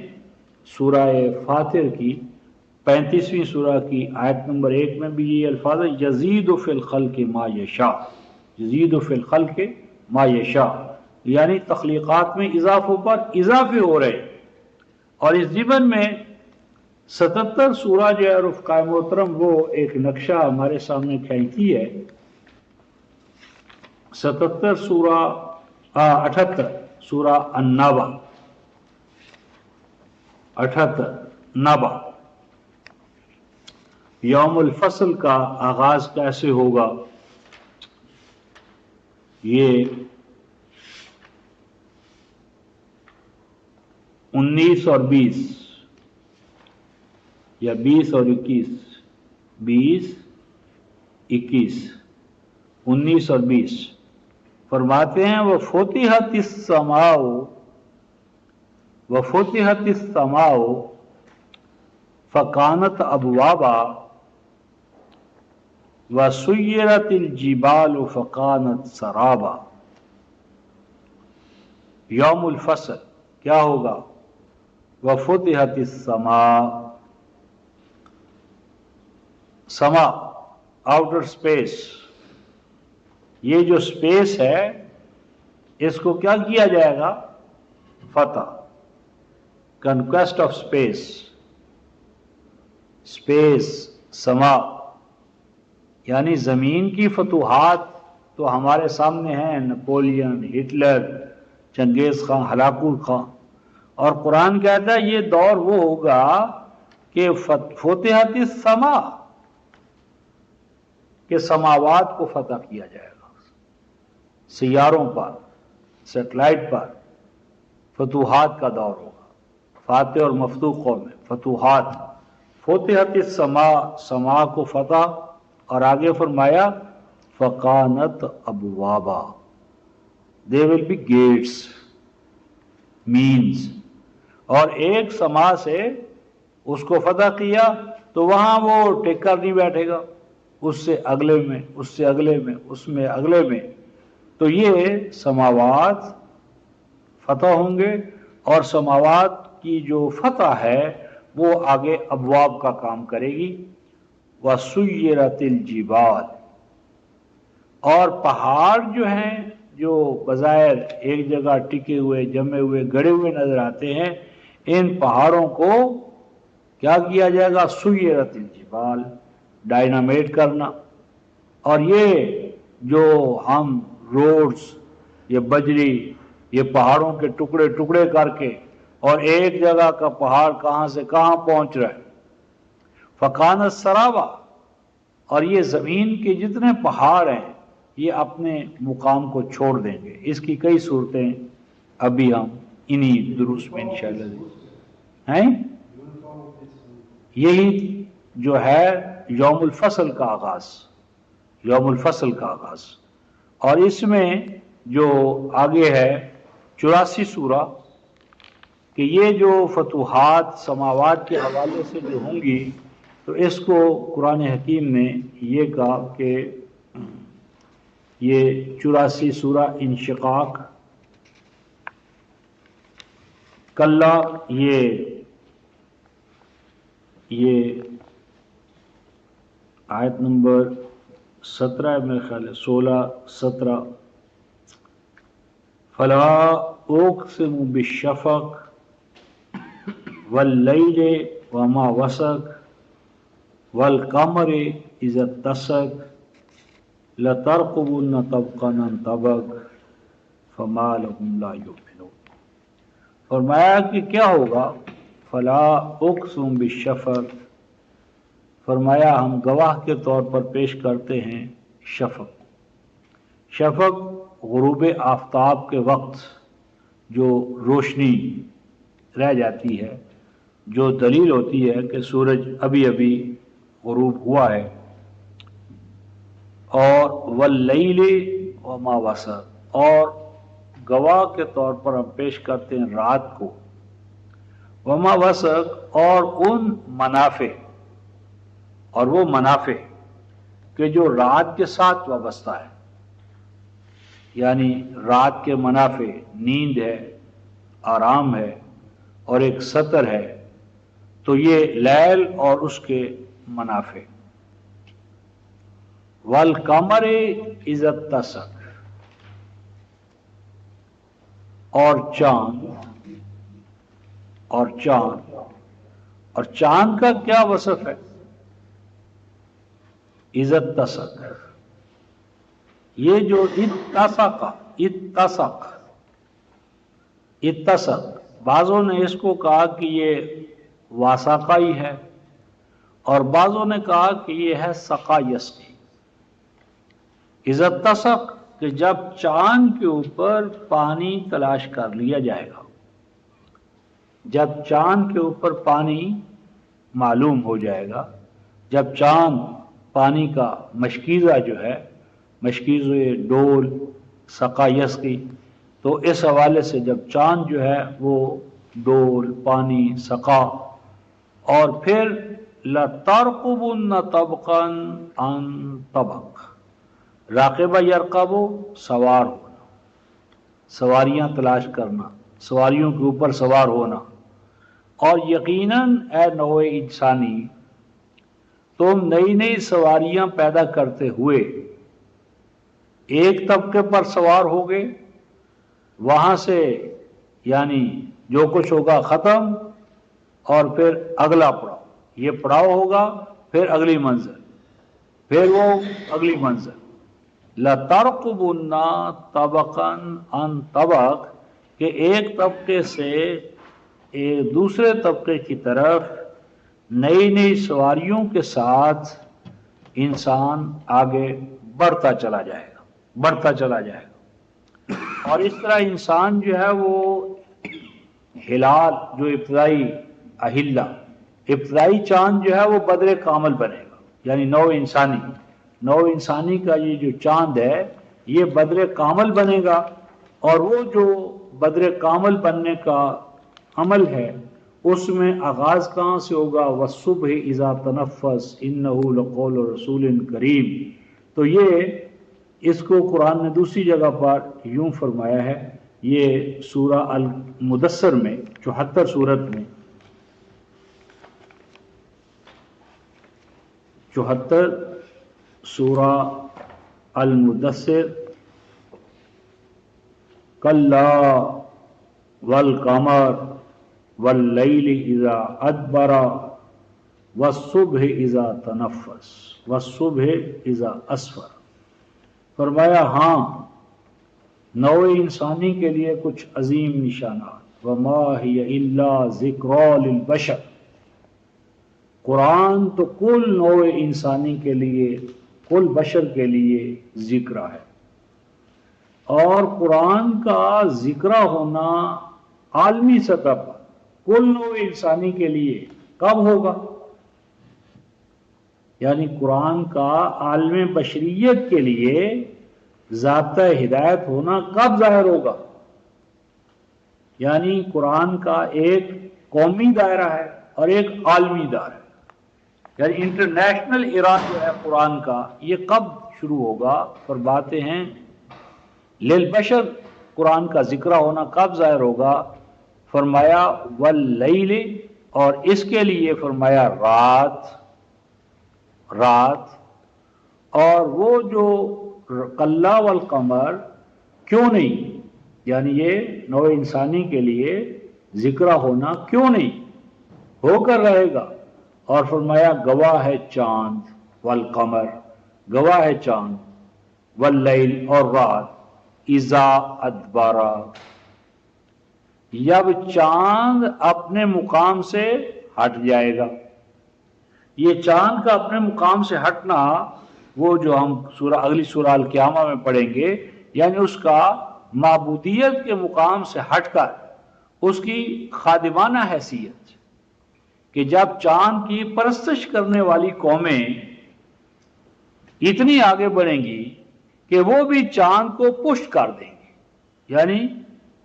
سورہ فاطر کی 35ویں سورہ کی آیت نمبر 1 میں بھی یہ الفاظ ہے، یزید فی الخلق ما یشاء، یزید فی الخلق ما یشاء، یعنی تخلیقات میں اضافوں پر اضافے ہو رہے. اور اس ضمن میں 77 سورہ جو ہے رفقائے محترم، وہ ایک نقشہ ہمارے سامنے کھینچتی ہے. 77 سورہ 78 سورہ النبا، 78 نبا. یوم الفصل کا آغاز کیسے ہوگا؟ یہ 19 اور 20 یا 20 اور 21، 20 21 19 اور 20 فرماتے ہیں وَفُتِحَتِ السَّمَاءُ فَكَانَتْ أَبْوَابًا وَسُيِّرَتِ الْجِبَالُ فَكَانَتْ سَرَابًا. یوم الفصل کیا ہوگا؟ وَفُتِحَتِ السَّمَاءُ، سما، آؤٹر سپیس، یہ جو سپیس ہے اس کو کیا کیا جائے گا؟ فتح، کنکویسٹ آف سپیس. سپیس، سما، یعنی زمین کی فتوحات تو ہمارے سامنے ہیں، نپولین، ہٹلر، چنگیز خان، ہلاکو خان. اور قرآن کہتا ہے یہ دور وہ ہوگا کہ فتحت السما، کہ سماوات کو فتح کیا جائے گا، سیاروں پر، سیٹلائٹ پر فتوحات کا دور ہوگا۔ فاتح اور مفتوح قوم میں فتوحات، فتحت السما، سما کو فتح، اور آگے فرمایا فقانت ابوابا، دے ول بی گیٹس، مینز، اور ایک سما سے اس کو فتح کیا تو وہاں وہ ٹیکر نہیں بیٹھے گا، اس سے اگلے میں، اس سے اگلے میں، اس میں اگلے میں، تو یہ سماوات فتح ہوں گے، اور سماوات کی جو فتح ہے وہ آگے ابواب کا کام کرے گی۔ وَسُيِّرَتِ الْجِبَالِ، اور پہاڑ جو ہیں، جو بظاہر ایک جگہ ٹکے ہوئے، جمے ہوئے، گڑے ہوئے نظر آتے ہیں، ان پہاڑوں کو کیا کیا جائے گا؟ سُيِّرَتِ الْجِبَالِ، ڈائنامیٹ کرنا۔ اور یہ جو ہم روڈز، یہ بجری، یہ پہاڑوں کے ٹکڑے ٹکڑے کر کے، اور ایک جگہ کا پہاڑ کہاں سے کہاں پہنچ رہا ہے، فَقَانَتْ سَرَابًا، اور یہ زمین کے جتنے پہاڑ ہیں یہ اپنے مقام کو چھوڑ دیں گے۔ اس کی کئی صورتیں ابھی ہم انہی دروس میں انشاءاللہ ہیں۔ یہی جو ہے یوم الفصل کا آغاز، یوم الفصل کا آغاز، اور اس میں جو آگے ہے 84 سورہ، کہ یہ جو فتوحات سماوات کے حوالے سے جو ہوں گی، تو اس کو قرآن حکیم نے یہ کہا کہ یہ 84 سورہ انشقاق، کلا، یہ آیت نمبر 17 ہے میرے خیال ہے، 16 17، فلا اقسم بالشفق واللیل وما وسق والقمر اذا اتسق لترقبن طبقا عن طبق فما لهم لا یؤمنون۔ فرمایا کہ کیا ہوگا؟ فلا اقسم بالشفق، فرمایا ہم گواہ کے طور پر پیش کرتے ہیں شفق۔ شفق غروب آفتاب کے وقت جو روشنی رہ جاتی ہے، جو دلیل ہوتی ہے کہ سورج ابھی ابھی غروب ہوا ہے، اور واللیل وما وسق، اور گواہ کے طور پر ہم پیش کرتے ہیں رات کو، وما وسق، اور ان منافع، اور وہ منافع کہ جو رات کے ساتھ وابستہ ہے، یعنی رات کے منافع نیند ہے، آرام ہے، اور ایک سطر ہے، تو یہ لیل اور اس کے منافع۔ والقمر اذا اتسق، اور چاند، اور چاند کا کیا وصف ہے؟ اذا اتسق، یہ جو اتسق، بعضوں نے اس کو کہا کہ یہ واسقہ ہی ہے، اور بعضوں نے کہا کہ یہ ہے سقا یسقی۔ اذا اتسق، کہ جب چاند کے اوپر پانی تلاش کر لیا جائے گا، جب چاند کے اوپر پانی معلوم ہو جائے گا، جب چاند پانی کا مشکیزہ جو ہے، مشکیزہ ڈول، سقا یسقی، تو اس حوالے سے جب چاند جو ہے وہ ڈول، پانی، سقا، اور پھر لَتَرْقُبُنَّ طَبْقًا عَنْ طَبَقٍ، راقبہ یرقبو، سوار ہونا، سواریاں تلاش کرنا، سواریوں کے اوپر سوار ہونا۔ اور یقیناً اے نوع انسانی، تم نئی نئی سواریاں پیدا کرتے ہوئے ایک طبقے پر سوار ہوگے، وہاں سے یعنی جو کچھ ہوگا ختم، اور پھر اگلا پڑاؤ، یہ پڑاؤ ہوگا، پھر اگلی منزل، پھر وہ اگلی منزل۔ لَتَرْقُبُنَّ طَبَقًا عَنْ طَبَقٍ، کہ ایک طبقے سے ایک دوسرے طبقے کی طرف نئی نئی سواریوں کے ساتھ انسان آگے بڑھتا چلا جائے گا، بڑھتا چلا جائے گا۔ اور اس طرح انسان جو ہے وہ ہلال جو ابتدائی اہلہ ابتدائی چاند جو ہے وہ بدر کامل بنے گا، یعنی نو انسانی کا یہ جو چاند ہے یہ بدر کامل بنے گا۔ اور وہ جو بدر کامل بننے کا عمل ہے اس میں آغاز کہاں سے ہوگا؟ والصبح اذا تنفس انه لقول رسول کریم۔ تو یہ اس کو قرآن نے دوسری جگہ پر یوں فرمایا ہے، یہ سورہ المدثر میں 74 سورت میں 74 سورہ المدثر، کلا والقمر واللیل اذا ادبر والصبح اذا تنفس والصبح اذا اسفر۔ فرمایا ہاں نو انسانی کے لیے کچھ عظیم نشانات، وما ہی الا ذکری للبشر، قرآن تو کل نو انسانی کے لیے، کل بشر کے لیے ذکر ہے۔ اور قرآن کا ذکر ہونا عالمی سطح پر کل نوع انسانی کے لیے کب ہوگا؟ یعنی قرآن کا عالم بشریت کے لیے ضابطہ ہدایت ہونا کب ظاہر ہوگا؟ یعنی قرآن کا ایک قومی دائرہ ہے اور ایک عالمی دائرہ ہے، یعنی انٹرنیشنل ایران جو ہے قرآن کا یہ کب شروع ہوگا؟ فرماتے ہیں للبشر قرآن کا ذکر ہونا کب ظاہر ہوگا؟ فرمایا واللیل، اور اس کے لیے فرمایا رات، اور وہ جو کلا والقمر کیوں نہیں، یعنی یہ نو انسانی کے لیے ذکر ہونا کیوں نہیں ہو کر رہے گا؟ اور فرمایا گواہ ہے چاند، والقمر گواہ ہے چاند، واللیل اور رات، اذا ادبارا، جب چاند اپنے مقام سے ہٹ جائے گا۔ یہ چاند کا اپنے مقام سے ہٹنا وہ جو ہم اگلی سورہ القیامہ میں پڑھیں گے، یعنی اس کا معبودیت کے مقام سے ہٹ کر اس کی خادمانہ حیثیت، کہ جب چاند کی پرستش کرنے والی قومیں اتنی آگے بڑھیں گی کہ وہ بھی چاند کو پشت کر دیں گے، یعنی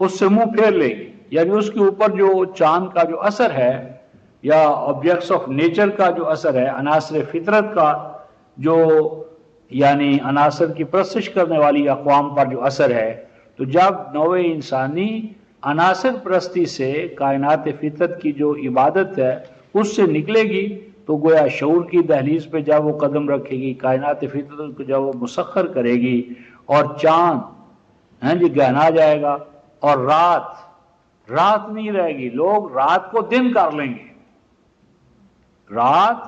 اس سے منہ پھیر لیں گے، یعنی اس کے اوپر جو چاند کا جو اثر ہے یا آبجیکٹس آف نیچر کا جو اثر ہے، عناصر فطرت کا جو یعنی عناصر کی پرستش کرنے والی اقوام پر جو اثر ہے، تو جب نوع انسانی عناصر پرستی سے کائنات فطرت کی جو عبادت ہے اس سے نکلے گی، تو گویا شعور کی دہلیز پہ جب وہ قدم رکھے گی، کائنات فطرت کو جب وہ مسخر کرے گی، اور چاند گہنا جائے گا، اور رات نہیں رہے گی، لوگ رات کو دن کر لیں گے، رات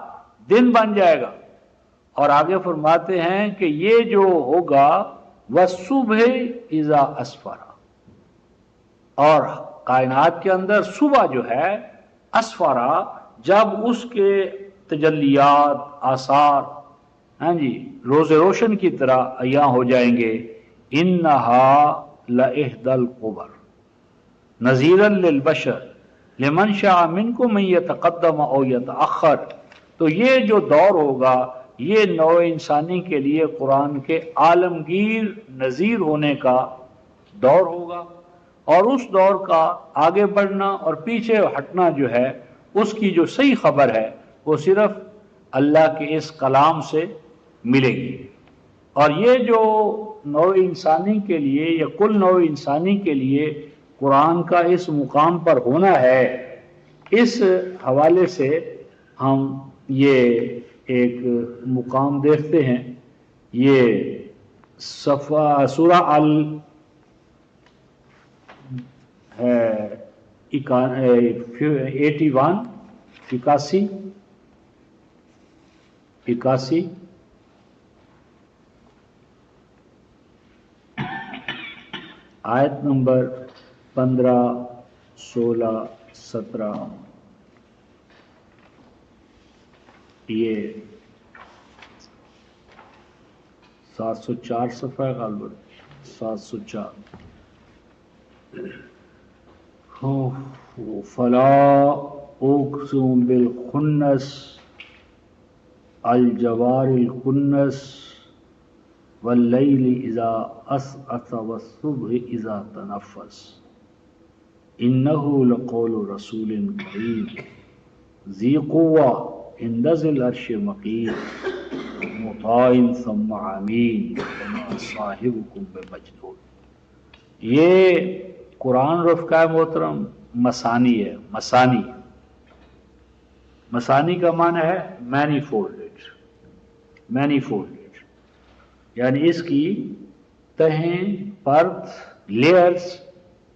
دن بن جائے گا۔ اور آگے فرماتے ہیں کہ یہ جو ہوگا وَالصُّبْحِ اِذَا أَسْفَرَ، اور کائنات کے اندر صبح جو ہے اسفرا، جب اس کے تجلیات آثار روز روشن کی طرح عیاں ہو جائیں گے، اِنَّهَا لَإِحْدَى الْكُبَرِ نَذِيرًا لِلْبَشَرِ لِمَنْ شَاءَ مِنْكُمْ أَن يَتَقَدَّمَ أَوْ يَتَأَخَّرَ۔ تو یہ جو دور ہوگا یہ نوع انسانی کے لیے قرآن کے عالمگیر نذیر ہونے کا دور ہوگا، اور اس دور کا آگے بڑھنا اور پیچھے ہٹنا جو ہے اس کی جو صحیح خبر ہے وہ صرف اللہ کے اس کلام سے ملے گی۔ اور یہ جو نوع انسانی کے لیے یا کل نوع انسانی کے لیے قرآن کا اس مقام پر ہونا ہے، اس حوالے سے ہم یہ ایک مقام دیکھتے ہیں، یہ سورہ 81 آیت نمبر 15، 16، 17 یہ 704 صفحہ غالباً 704 فلا اقسم بالخنس الجوار الکنس واللیل اذا عسعس والصبح اذا تنفس انه لقول رسول کریم ذی قوة عند ذی العرش مقیم مطاع ثم امین وما صاحبکم بمجنون۔ یہ قرآن رفقہ محترم مسانی ہے۔ مسانی کا معنی ہے مینی فولڈڈ، یعنی اس کی تہیں پرت لیئرز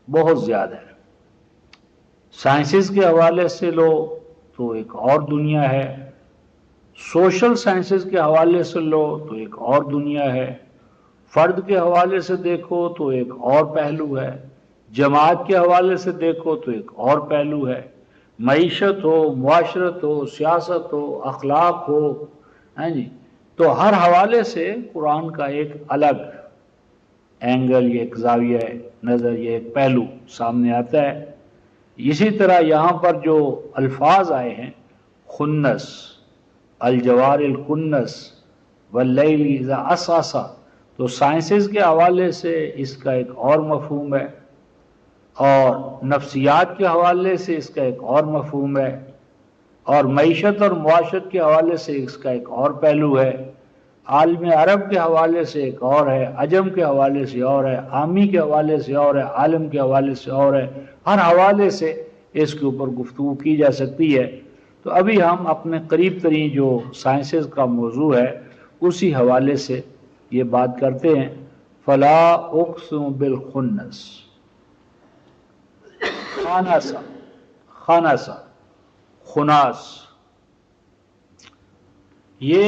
بہت زیادہ ہے۔ سائنسز کے حوالے سے لو تو ایک اور دنیا ہے، سوشل سائنسز کے حوالے سے لو تو ایک اور دنیا ہے، فرد کے حوالے سے دیکھو تو ایک اور پہلو ہے، جماعت کے حوالے سے دیکھو تو ایک اور پہلو ہے، معیشت ہو، معاشرت ہو، سیاست ہو، اخلاق ہو، تو ہر حوالے سے قرآن کا ایک الگ اینگل، یہ ایک زاویہ نظر، یہ ایک پہلو سامنے آتا ہے۔ اسی طرح یہاں پر جو الفاظ آئے ہیں خنس، الجوار الکنس واللیل اذا عسعس، تو سائنسز کے حوالے سے اس کا ایک اور مفہوم ہے، اور نفسیات کے حوالے سے اس کا ایک اور مفہوم ہے، اور معیشت اور معاشرت کے حوالے سے اس کا ایک اور پہلو ہے، عالم عرب کے حوالے سے ایک اور ہے، عجم کے حوالے سے اور ہے، عامی کے حوالے سے اور ہے، عالم کے حوالے سے اور ہے، ہر حوالے سے اس کے اوپر گفتگو کی جا سکتی ہے۔ تو ابھی ہم اپنے قریب ترین جو سائنسز کا موضوع ہے اسی حوالے سے یہ بات کرتے ہیں۔ فلا اقسم بالخنس، خانسا، خناس، یہ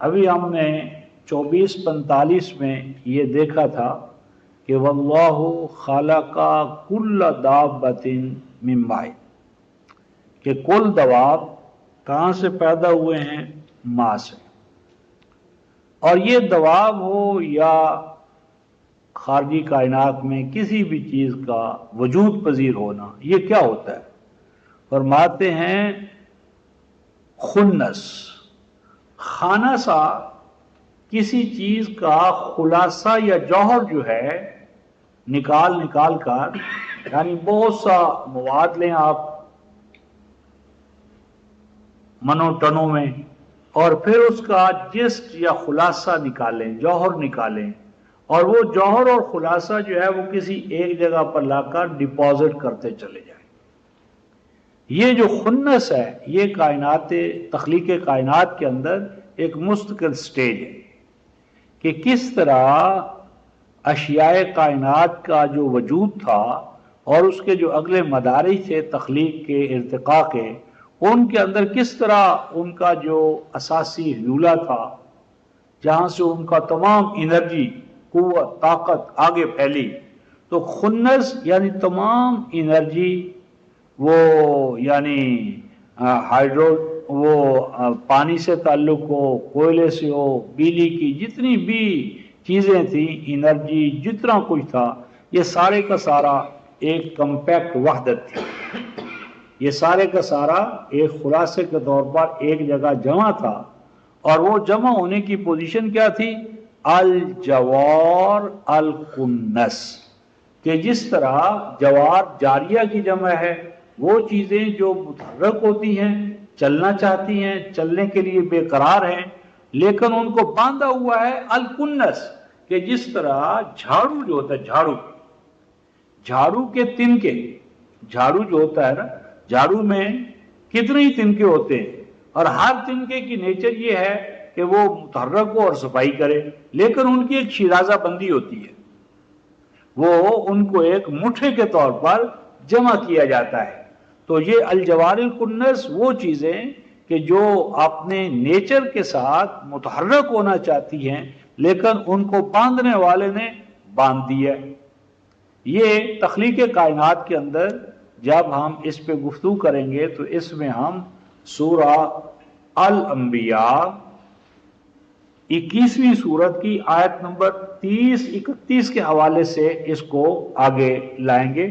ابھی ہم نے 24:45 میں یہ دیکھا تھا کہ واللہ خلق کل دابۃ من ماء، کہ کل دواب کہاں سے پیدا ہوئے ہیں؟ ماء سے۔ اور یہ دواب ہو یا خارجی کائنات میں کسی بھی چیز کا وجود پذیر ہونا، یہ کیا ہوتا ہے؟ فرماتے ہیں خنس، خانسا کسی چیز کا خلاصہ یا جوہر جو ہے نکال کر، یعنی بہت سا مواد لیں آپ منو ٹنوں میں، اور پھر اس کا جسٹ یا خلاصہ نکالیں، جوہر نکالیں، اور وہ جوہر اور خلاصہ جو ہے وہ کسی ایک جگہ پر لا کر ڈپازٹ کرتے چلے جائیں۔ یہ جو خنس ہے یہ کائنات، تخلیق کائنات کے اندر ایک مستقل سٹیج ہے کہ کس طرح اشیاء کائنات کا جو وجود تھا اور اس کے جو اگلے مدارج تھے تخلیق کے، ارتقاء کے، ان کے اندر کس طرح ان کا جو اساسی حیولہ تھا جہاں سے ان کا تمام انرجی، قوت، طاقت آگے پھیلی۔ تو خنس یعنی تمام انرجی، وہ یعنی ہائیڈرو، وہ پانی سے تعلق ہو، کوئلے سے ہو، بجلی کی جتنی بھی چیزیں تھیں، انرجی جتنا کچھ تھا، یہ سارے کا سارا ایک کمپیکٹ وحدت تھی، یہ سارے کا سارا ایک خلاصے کے طور پر ایک جگہ جمع تھا۔ اور وہ جمع ہونے کی پوزیشن کیا تھی؟ الجوار الکنس، کہ جس طرح جوار جاریہ کی جمع ہے، وہ چیزیں جو متحرک ہوتی ہیں، چلنا چاہتی ہیں، چلنے کے لیے بے قرار ہیں، لیکن ان کو باندھا ہوا ہے الکنس، کہ جس طرح جھاڑو جو ہوتا ہے، جھاڑو کے تنکے، جھاڑو جو ہوتا ہے نا، جھاڑو میں کتنے ہی تنکے ہوتے ہیں، اور ہر تنکے کی نیچر یہ ہے کہ وہ متحرک ہو اور صفائی کرے، لیکن ان کی ایک شیرازہ بندی ہوتی ہے، وہ ان کو ایک مٹھے کے طور پر جمع کیا جاتا ہے۔ تو یہ الجوار الکنس وہ چیزیں کہ جو اپنے نیچر کے ساتھ متحرک ہونا چاہتی ہیں لیکن ان کو باندھنے والے نے باندھ دیا۔ یہ تخلیق کائنات کے اندر جب ہم اس پہ گفتگو کریں گے تو اس میں ہم سورہ الانبیاء 21ویں سورت کی آیت نمبر 30-31 کے حوالے سے اس کو آگے لائیں گے،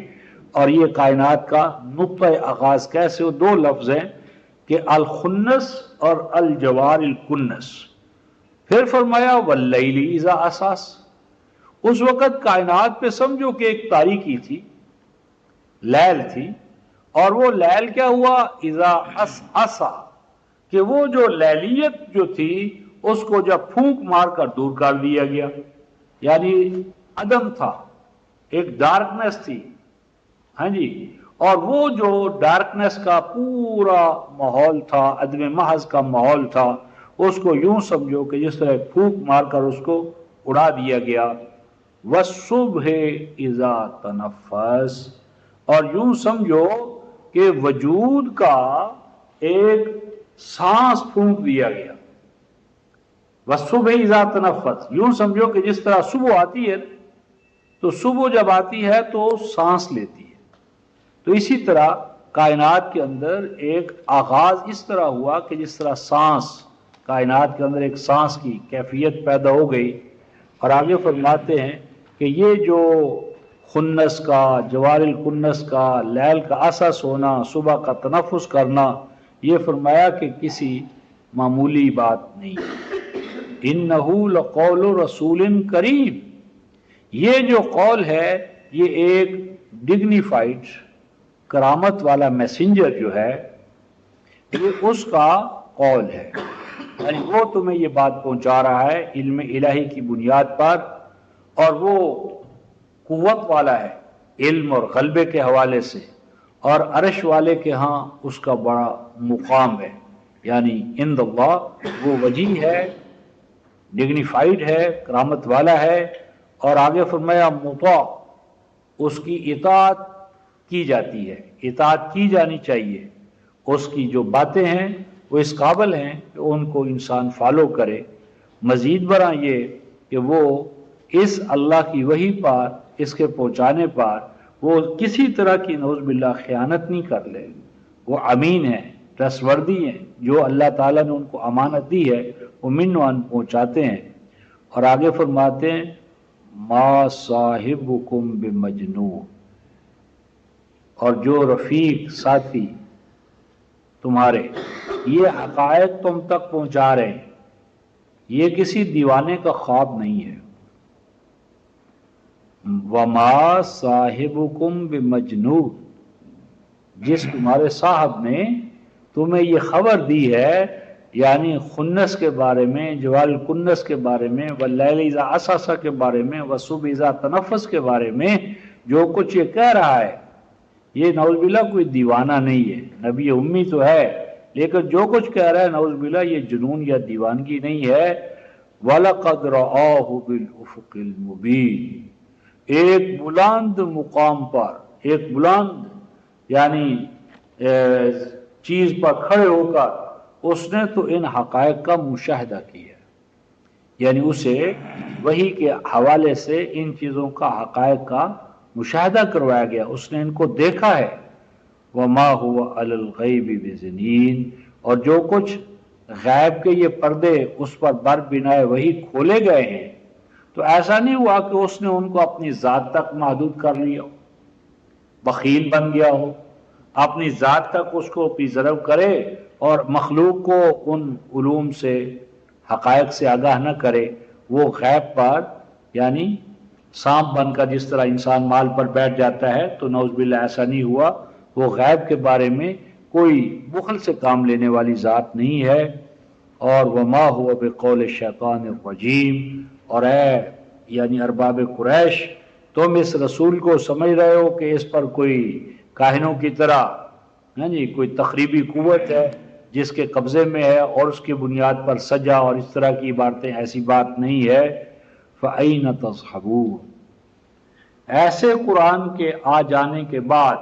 اور یہ کائنات کا نقطہ آغاز کیسے، وہ دو لفظ ہیں کہ الخنس اور الجوار الکنس۔ پھر فرمایا واللیل اذا عسعس، اس وقت کائنات پہ سمجھو کہ ایک تاریکی تھی، لیل تھی، اور وہ لیل کیا ہوا، اذا عسعس، کہ وہ جو لیلیت جو تھی اس کو جب پھونک مار کر دور کر دیا گیا، یعنی عدم تھا، ایک ڈارکنیس تھی، ہاں جی، اور وہ جو ڈارکنیس کا پورا ماحول تھا، عدم محض کا ماحول تھا، اس کو یوں سمجھو کہ جس طرح پھونک مار کر اس کو اڑا دیا گیا۔ والصبح اذا تنفس، اور یوں سمجھو کہ وجود کا ایک سانس پھونک دیا گیا۔ والصبح اذا تنفس، یوں سمجھو کہ جس طرح صبح آتی ہے تو صبح جب آتی ہے تو سانس لیتی ہے، تو اسی طرح کائنات کے اندر ایک آغاز اس طرح ہوا کہ جس طرح سانس، کائنات کے اندر ایک سانس کی کیفیت پیدا ہو گئی۔ اور آگے فرماتے ہیں کہ یہ جو خنس کا، جوار الکنس کا، لیل کا عسعس ہونا، صبح کا تنفس کرنا، یہ فرمایا کہ کسی معمولی بات نہیں۔ اِنَّهُ لَقَوْلُ رَسُولٍ کریم، یہ جو قول ہے یہ ایک ڈگنیفائڈ، کرامت والا میسنجر جو ہے، یہ اس کا قول ہے، یعنی وہ تمہیں یہ بات پہنچا رہا ہے علم الہی کی بنیاد پر، اور وہ قوت والا ہے علم اور غلبے کے حوالے سے، اور عرش والے کے ہاں اس کا بڑا مقام ہے، یعنی عند اللہ وہ وجیہ ہے، ڈگنیفائڈ ہے، کرامت والا ہے۔ اور آگے فرمایا مطاع، اس کی اطاعت کی جاتی ہے، اطاعت کی جانی چاہیے، اس کی جو باتیں ہیں وہ اس قابل ہیں کہ ان کو انسان فالو کرے۔ مزید برآں یہ کہ وہ اس اللہ کی وحی پر، اس کے پہنچانے پر وہ کسی طرح کی نعوذ باللہ خیانت نہیں کر لے، وہ امین ہیں، ٹرسٹ وردی ہیں، جو اللہ تعالیٰ نے ان کو امانت دی ہے وہ من و عن پہنچاتے ہیں۔ اور آگے فرماتے ہیں ما صاحبکم بمجنون، اور جو رفیق ساتھی تمہارے یہ حقائق تم تک پہنچا رہے ہیں، یہ کسی دیوانے کا خواب نہیں ہے۔ وما صاحبکم بمجنون، جس تمہارے صاحب نے تمہیں یہ خبر دی ہے، یعنی خنس کے بارے میں، جوار الکنس کے بارے میں، واللیل اذا عسعس کے بارے میں، والصبح اذا تنفس کے بارے میں، جو کچھ یہ کہہ رہا ہے یہ نعوذ باللہ کوئی دیوانہ نہیں ہے، نبی امی تو ہے، لیکن جو کچھ کہہ رہا ہے نعوذ باللہ یہ جنون یا دیوانگی نہیں ہے۔ وَلَقَدْ رَآهُ بِالْأُفُقِ الْمُبِينِ، ایک بلند مقام پر، ایک بلند یعنی چیز پر کھڑے ہو کر اس نے تو ان حقائق کا مشاہدہ کیا، یعنی اسے وحی کے حوالے سے ان چیزوں کا، حقائق کا مشاہدہ کروایا گیا، اس نے ان کو دیکھا ہے۔ وَمَا هُوَ عَلَى الْغَيْبِ بِضَنِينٍ، اور جو کچھ غیب کے یہ پردے اس پر بر بنائے وہی کھولے گئے ہیں، تو ایسا نہیں ہوا کہ اس نے ان کو اپنی ذات تک محدود کر لیا ہو، بخیل بن گیا ہو، اپنی ذات تک اس کو پریزرو کرے اور مخلوق کو ان علوم سے، حقائق سے آگاہ نہ کرے۔ وہ غیب پر یعنی سانپ بن کر جس طرح انسان مال پر بیٹھ جاتا ہے، تو نعوذ باللہ ایسا نہیں ہوا، وہ غیب کے بارے میں کوئی بخل سے کام لینے والی ذات نہیں ہے۔ اور وما هو بقول الشیطان الرجیم، اور اے یعنی ارباب قریش تم اس رسول کو سمجھ رہے ہو کہ اس پر کوئی کاہنوں کی طرح کوئی تخریبی قوت ہے جس کے قبضے میں ہے اور اس کی بنیاد پر سجا اور اس طرح کی عبارتیں، ایسی بات نہیں ہے۔ فَأَيْنَ تَذْهَبُونَ، ایسے قرآن کے آ جانے کے بعد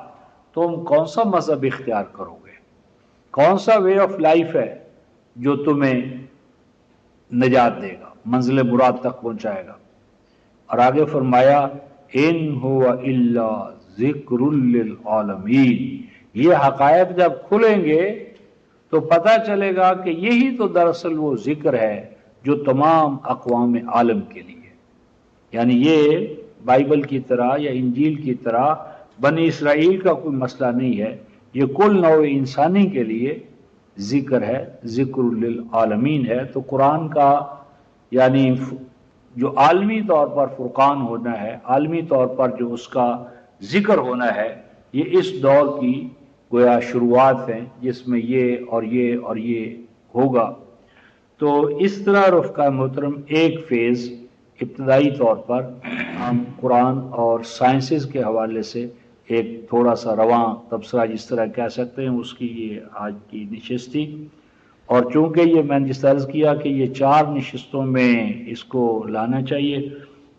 تم کون سا مذہب اختیار کرو گے، کون سا وے آف لائف ہے جو تمہیں نجات دے گا، منزل مراد تک پہنچائے گا۔ اور آگے فرمایا ان هو الا ذکر للعالمین. یہ حقائق جب کھلیں گے تو پتہ چلے گا کہ یہی تو دراصل وہ ذکر ہے جو تمام اقوام عالم کے لیے، یعنی یہ بائبل کی طرح یا انجیل کی طرح بنی اسرائیل کا کوئی مسئلہ نہیں ہے، یہ کل نوع انسانی کے لیے ذکر ہے، ذکر للعالمین ہے. تو قرآن کا یعنی جو عالمی طور پر فرقان ہونا ہے، عالمی طور پر جو اس کا ذکر ہونا ہے، یہ اس دور کی گویا شروعات ہیں جس میں یہ اور یہ اور یہ ہوگا. تو اس طرح رفقا محترم ایک فیز ابتدائی طور پر ہم قرآن اور سائنسز کے حوالے سے ایک تھوڑا سا رواں تبصرہ جس طرح کہہ سکتے ہیں اس کی یہ آج کی نشست تھی. اور چونکہ یہ میں نے جس طرح کیا کہ یہ 4 نشستوں میں اس کو لانا چاہیے،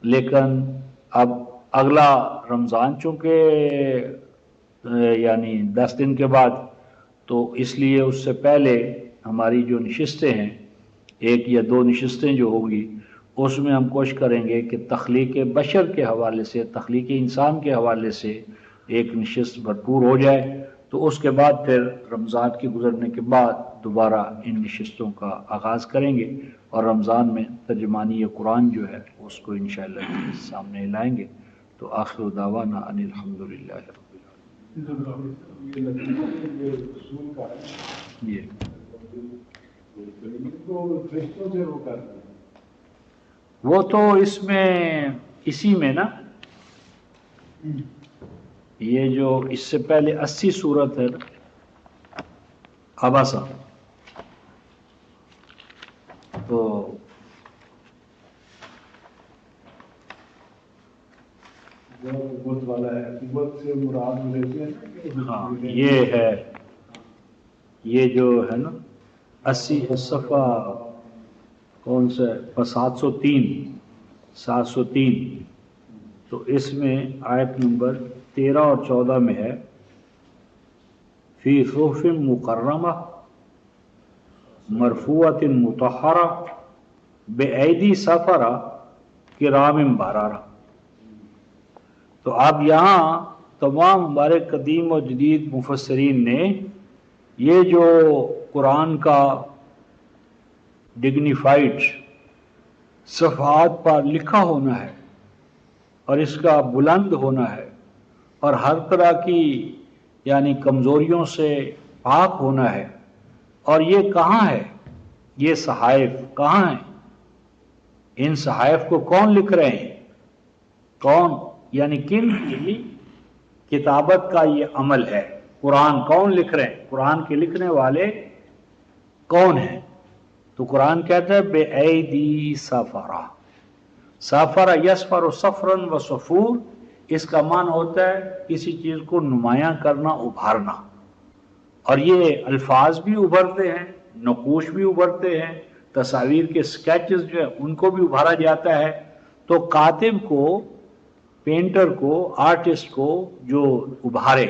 لیکن اب اگلا رمضان چونکہ یعنی 10 دن کے بعد، تو اس لیے اس سے پہلے ہماری جو نشستیں ہیں 1 یا 2 نشستیں جو ہوگی اس میں ہم کوشش کریں گے کہ تخلیق بشر کے حوالے سے، تخلیق انسان کے حوالے سے ایک نشست بھرپور ہو جائے. تو اس کے بعد پھر رمضان کے گزرنے کے بعد دوبارہ ان نشستوں کا آغاز کریں گے اور رمضان میں ترجمانی قرآن جو ہے اس کو انشاءاللہ سامنے لائیں گے. تو آخر دعوانا ان الحمدللہ رب العالمین. وہ تو اس میں اسی میں نا، یہ جو اس سے پہلے 80 سورت ہے عباسہ، تو ہاں یہ ہے، یہ جو ہے نا 80 صفحہ کون سا 703، تو اس میں آیت نمبر 13 اور 14 میں ہے فی صحف مکرمہ مرفوعۃ مطہرہ بایدی سفرہ کرام بررہ. تو اب یہاں تمام ہمارے قدیم و جدید مفسرین نے یہ جو قرآن کا ڈگنیفائڈ صفحات پر لکھا ہونا ہے اور اس کا بلند ہونا ہے اور ہر طرح کی یعنی کمزوریوں سے پاک ہونا ہے، اور یہ کہاں ہے، یہ صحائف کہاں ہیں، ان صحائف کو کون لکھ رہے ہیں، کون یعنی کن کی کتابت کا یہ عمل ہے، قرآن کون لکھ رہے ہیں، قرآن کے لکھنے والے کون ہیں. تو قرآن کہتا ہے بے ایدی سفرہ. سفرہ یسفر سفرن و صفور، اس کا معنی ہوتا ہے کسی چیز کو نمایاں کرنا، ابھارنا. اور یہ الفاظ بھی ابھرتے ہیں، نقوش بھی ابھرتے ہیں، تصاویر کے سکیچز جو ہیں ان کو بھی ابھارا جاتا ہے. تو کاتب کو، پینٹر کو، آرٹسٹ کو جو ابھارے،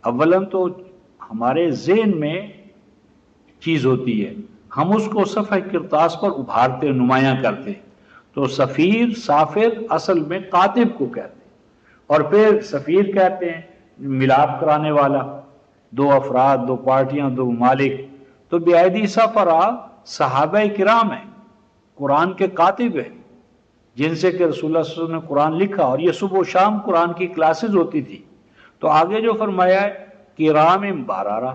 اولاً تو ہمارے ذہن میں چیز ہوتی ہے، ہم اس کو صفحہ کرتاس پر ابھارتے، نمایاں کرتے. تو سفیر، سافر اصل میں کاتب کو کہتے ہیں، اور پھر سفیر کہتے ہیں ملاپ کرانے والا، 2 افراد، 2 پارٹیاں، 2 ممالک. تو بیعیدی سفرہ صحابہ کرام ہیں، قرآن کے کاتب ہیں جن سے کہ رسول اللہ صلی اللہ علیہ وسلم نے قرآن لکھا، اور یہ صبح و شام قرآن کی کلاسز ہوتی تھی. تو آگے جو فرمایا ہے کرام بررہ،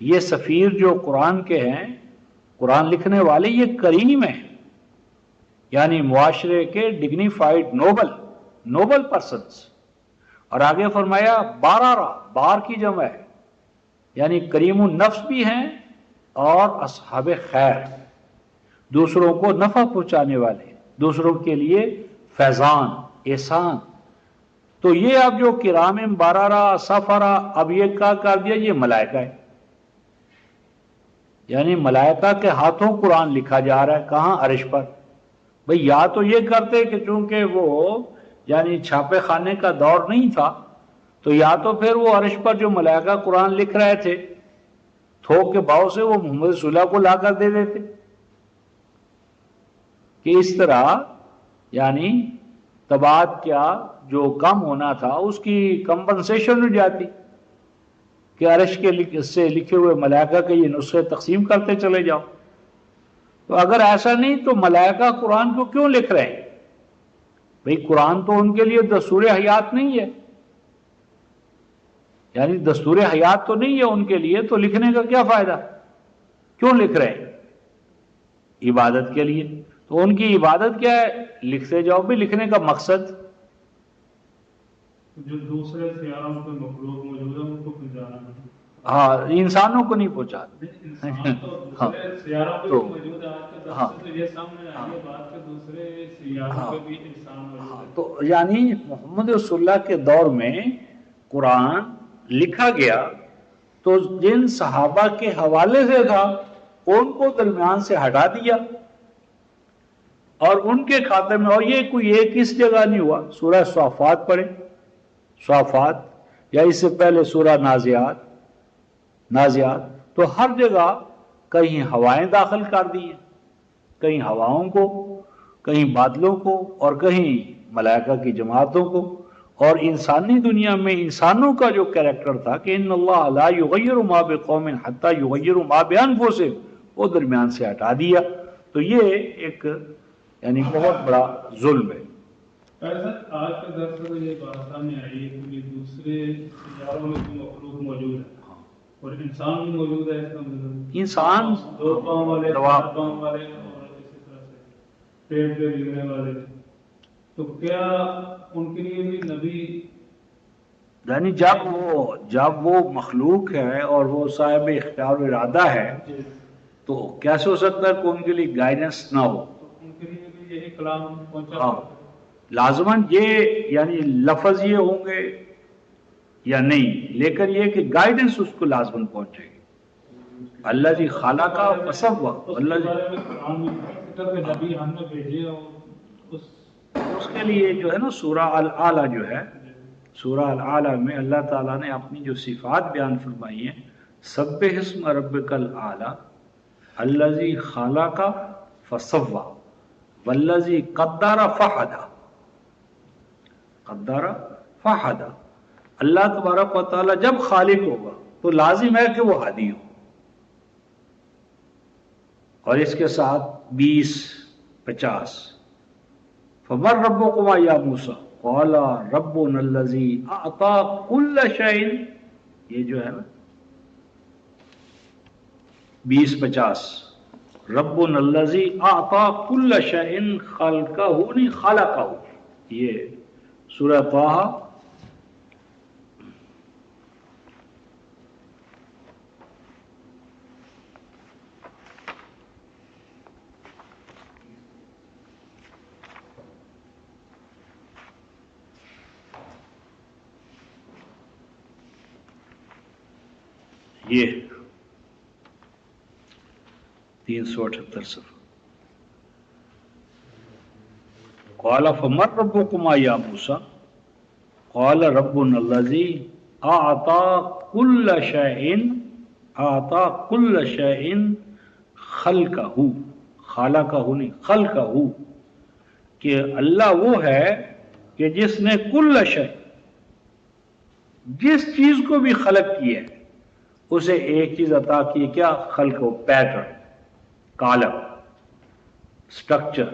یہ سفیر جو قرآن کے ہیں، قرآن لکھنے والے، یہ کریم ہیں، یعنی معاشرے کے ڈگنیفائڈ نوبل پرسنز. اور آگے فرمایا بررہ، بار کی جمع ہے، یعنی کریم النفس بھی ہیں اور اصحاب خیر، دوسروں کو نفع پہنچانے والے، دوسروں کے لیے فیضان، احسان. تو یہ اب جو کرام بررہ سفرہ، اب یہ کیا کر دیا، یہ ملائکہ ہے، یعنی ملائکہ کے ہاتھوں قرآن لکھا جا رہا ہے. کہاں؟ عرش پر. بھئی یا تو یہ کرتے کہ چونکہ وہ یعنی چھاپے خانے کا دور نہیں تھا، تو یا تو پھر وہ عرش پر جو ملائکہ قرآن لکھ رہے تھے تھوک کے بھاؤ سے وہ محمد رسول اللہ کو لا کر دے دیتے، کہ اس طرح یعنی تبعات کیا، جو کم ہونا تھا اس کی کمپنسیشن ہو جاتی کہ عرش کے سے لکھے ہوئے ملائکہ کے یہ نسخے تقسیم کرتے چلے جاؤ. تو اگر ایسا نہیں تو ملائکہ قرآن کو کیوں لکھ رہے ہیں؟ بھئی قرآن تو ان کے لیے دستور حیات نہیں ہے، یعنی دستور حیات تو نہیں ہے ان کے لیے، تو لکھنے کا کیا فائدہ؟ کیوں لکھ رہے ہیں؟ عبادت کے لیے. تو ان کی عبادت کیا ہے؟ لکھتے جاؤ. بھی لکھنے کا مقصد جو دوسرے سیاروں پہ مخلوق موجود ہے ان کو پہنچانا ہے. ہاں، انسانوں کو نہیں پہنچا. انسان تو دوسرے سیاروں پہ بھی موجود ہے. آج کے دور سے تو یہ سامنے آئی ہے بات کہ دوسرے سیاروں پہ بھی انسان موجود ہے. تو یعنی محمد رسول اللہ کے دور میں قرآن لکھا گیا تو جن صحابہ کے حوالے سے تھا ان کو درمیان سے ہٹا دیا اور ان کے کھاتے میں. اور یہ کوئی ایک اس جگہ نہیں ہوا. سورہ صافات پڑھیں، صافات، یا اس سے پہلے سورہ نازعات، تو ہر جگہ کہیں ہوائیں داخل کر دی ہیں، کہیں ہواؤں کو، کہیں بادلوں کو، اور کہیں ملائکہ کی جماعتوں کو. اور انسانی دنیا میں انسانوں کا جو کریکٹر تھا کہ ان اللہ لا یغیر ما بقوم حتی یغیروا ما بانفسہم، وہ درمیان سے ہٹا دیا. تو یہ ایک یعنی بہت بڑا ظلم ہے. آج کے درس میں یہ بات سامنے آئی ہے کہ دوسرے سیاروں میں بھی مخلوق موجود ہے اور انسان بھی موجود ہے. اس کا مطلب انسان دو پاؤں والے، چار پاؤں والے اور اسی طرح سے پیڑ پہ گرنے والے. تو کیا ان کے لیے بھی نبی، یعنی جب وہ مخلوق ہے اور وہ صاحب اختیار و ارادہ ہے تو کیسے ہو سکتا ہے کہ ان کے لیے گائیڈنس نہ ہو؟ ان کے لیے بھی یہی کلام پہنچا. ہاں، لازماً یہ یعنی لفظ یہ ہوں گے یا نہیں، لیکن یہ کہ گائیڈنس اس کو لازماً پہنچے گی. اللہ جی خالقہ فسوّا، اللہ جی نبی ہم نے بھیجے اور اس کے لیے جو ہے نا سورہ الاعلیٰ جو ہے، سورہ الاعلیٰ میں اللہ تعالیٰ نے اپنی جو صفات بیان فرمائی ہیں، سبح اسم ربک الاعلیٰ الذی خلق فسوّا والذی قدر فہدی. قدر فہدی، اللہ تبارک و تعالیٰ جب خالق ہوگا تو لازم ہے کہ وہ ہادی ہو. اور اس کے ساتھ 20-50 فمن ربکما یا موسیٰ قال ربنا الذی اعطی کل شیء، یہ جو ہے نا 20-50 ربنا الذی اعطی کل شیء خلقہ نہیں خلقہ، یہ سورہ طٰہٰ یہ 378 صفحہ. قال فمن ربکما یا موسیٰ قال ربنا الذی اعطی کل شیء خلقہ، خالقہ نہیں خلقہ، کہ اللہ وہ ہے کہ جس نے کل شیء، جس چیز کو بھی خلق کیا ہے اسے ایک چیز عطا کی ہے. کیا؟ خلق و پیٹرن، کالم، سٹرکچر.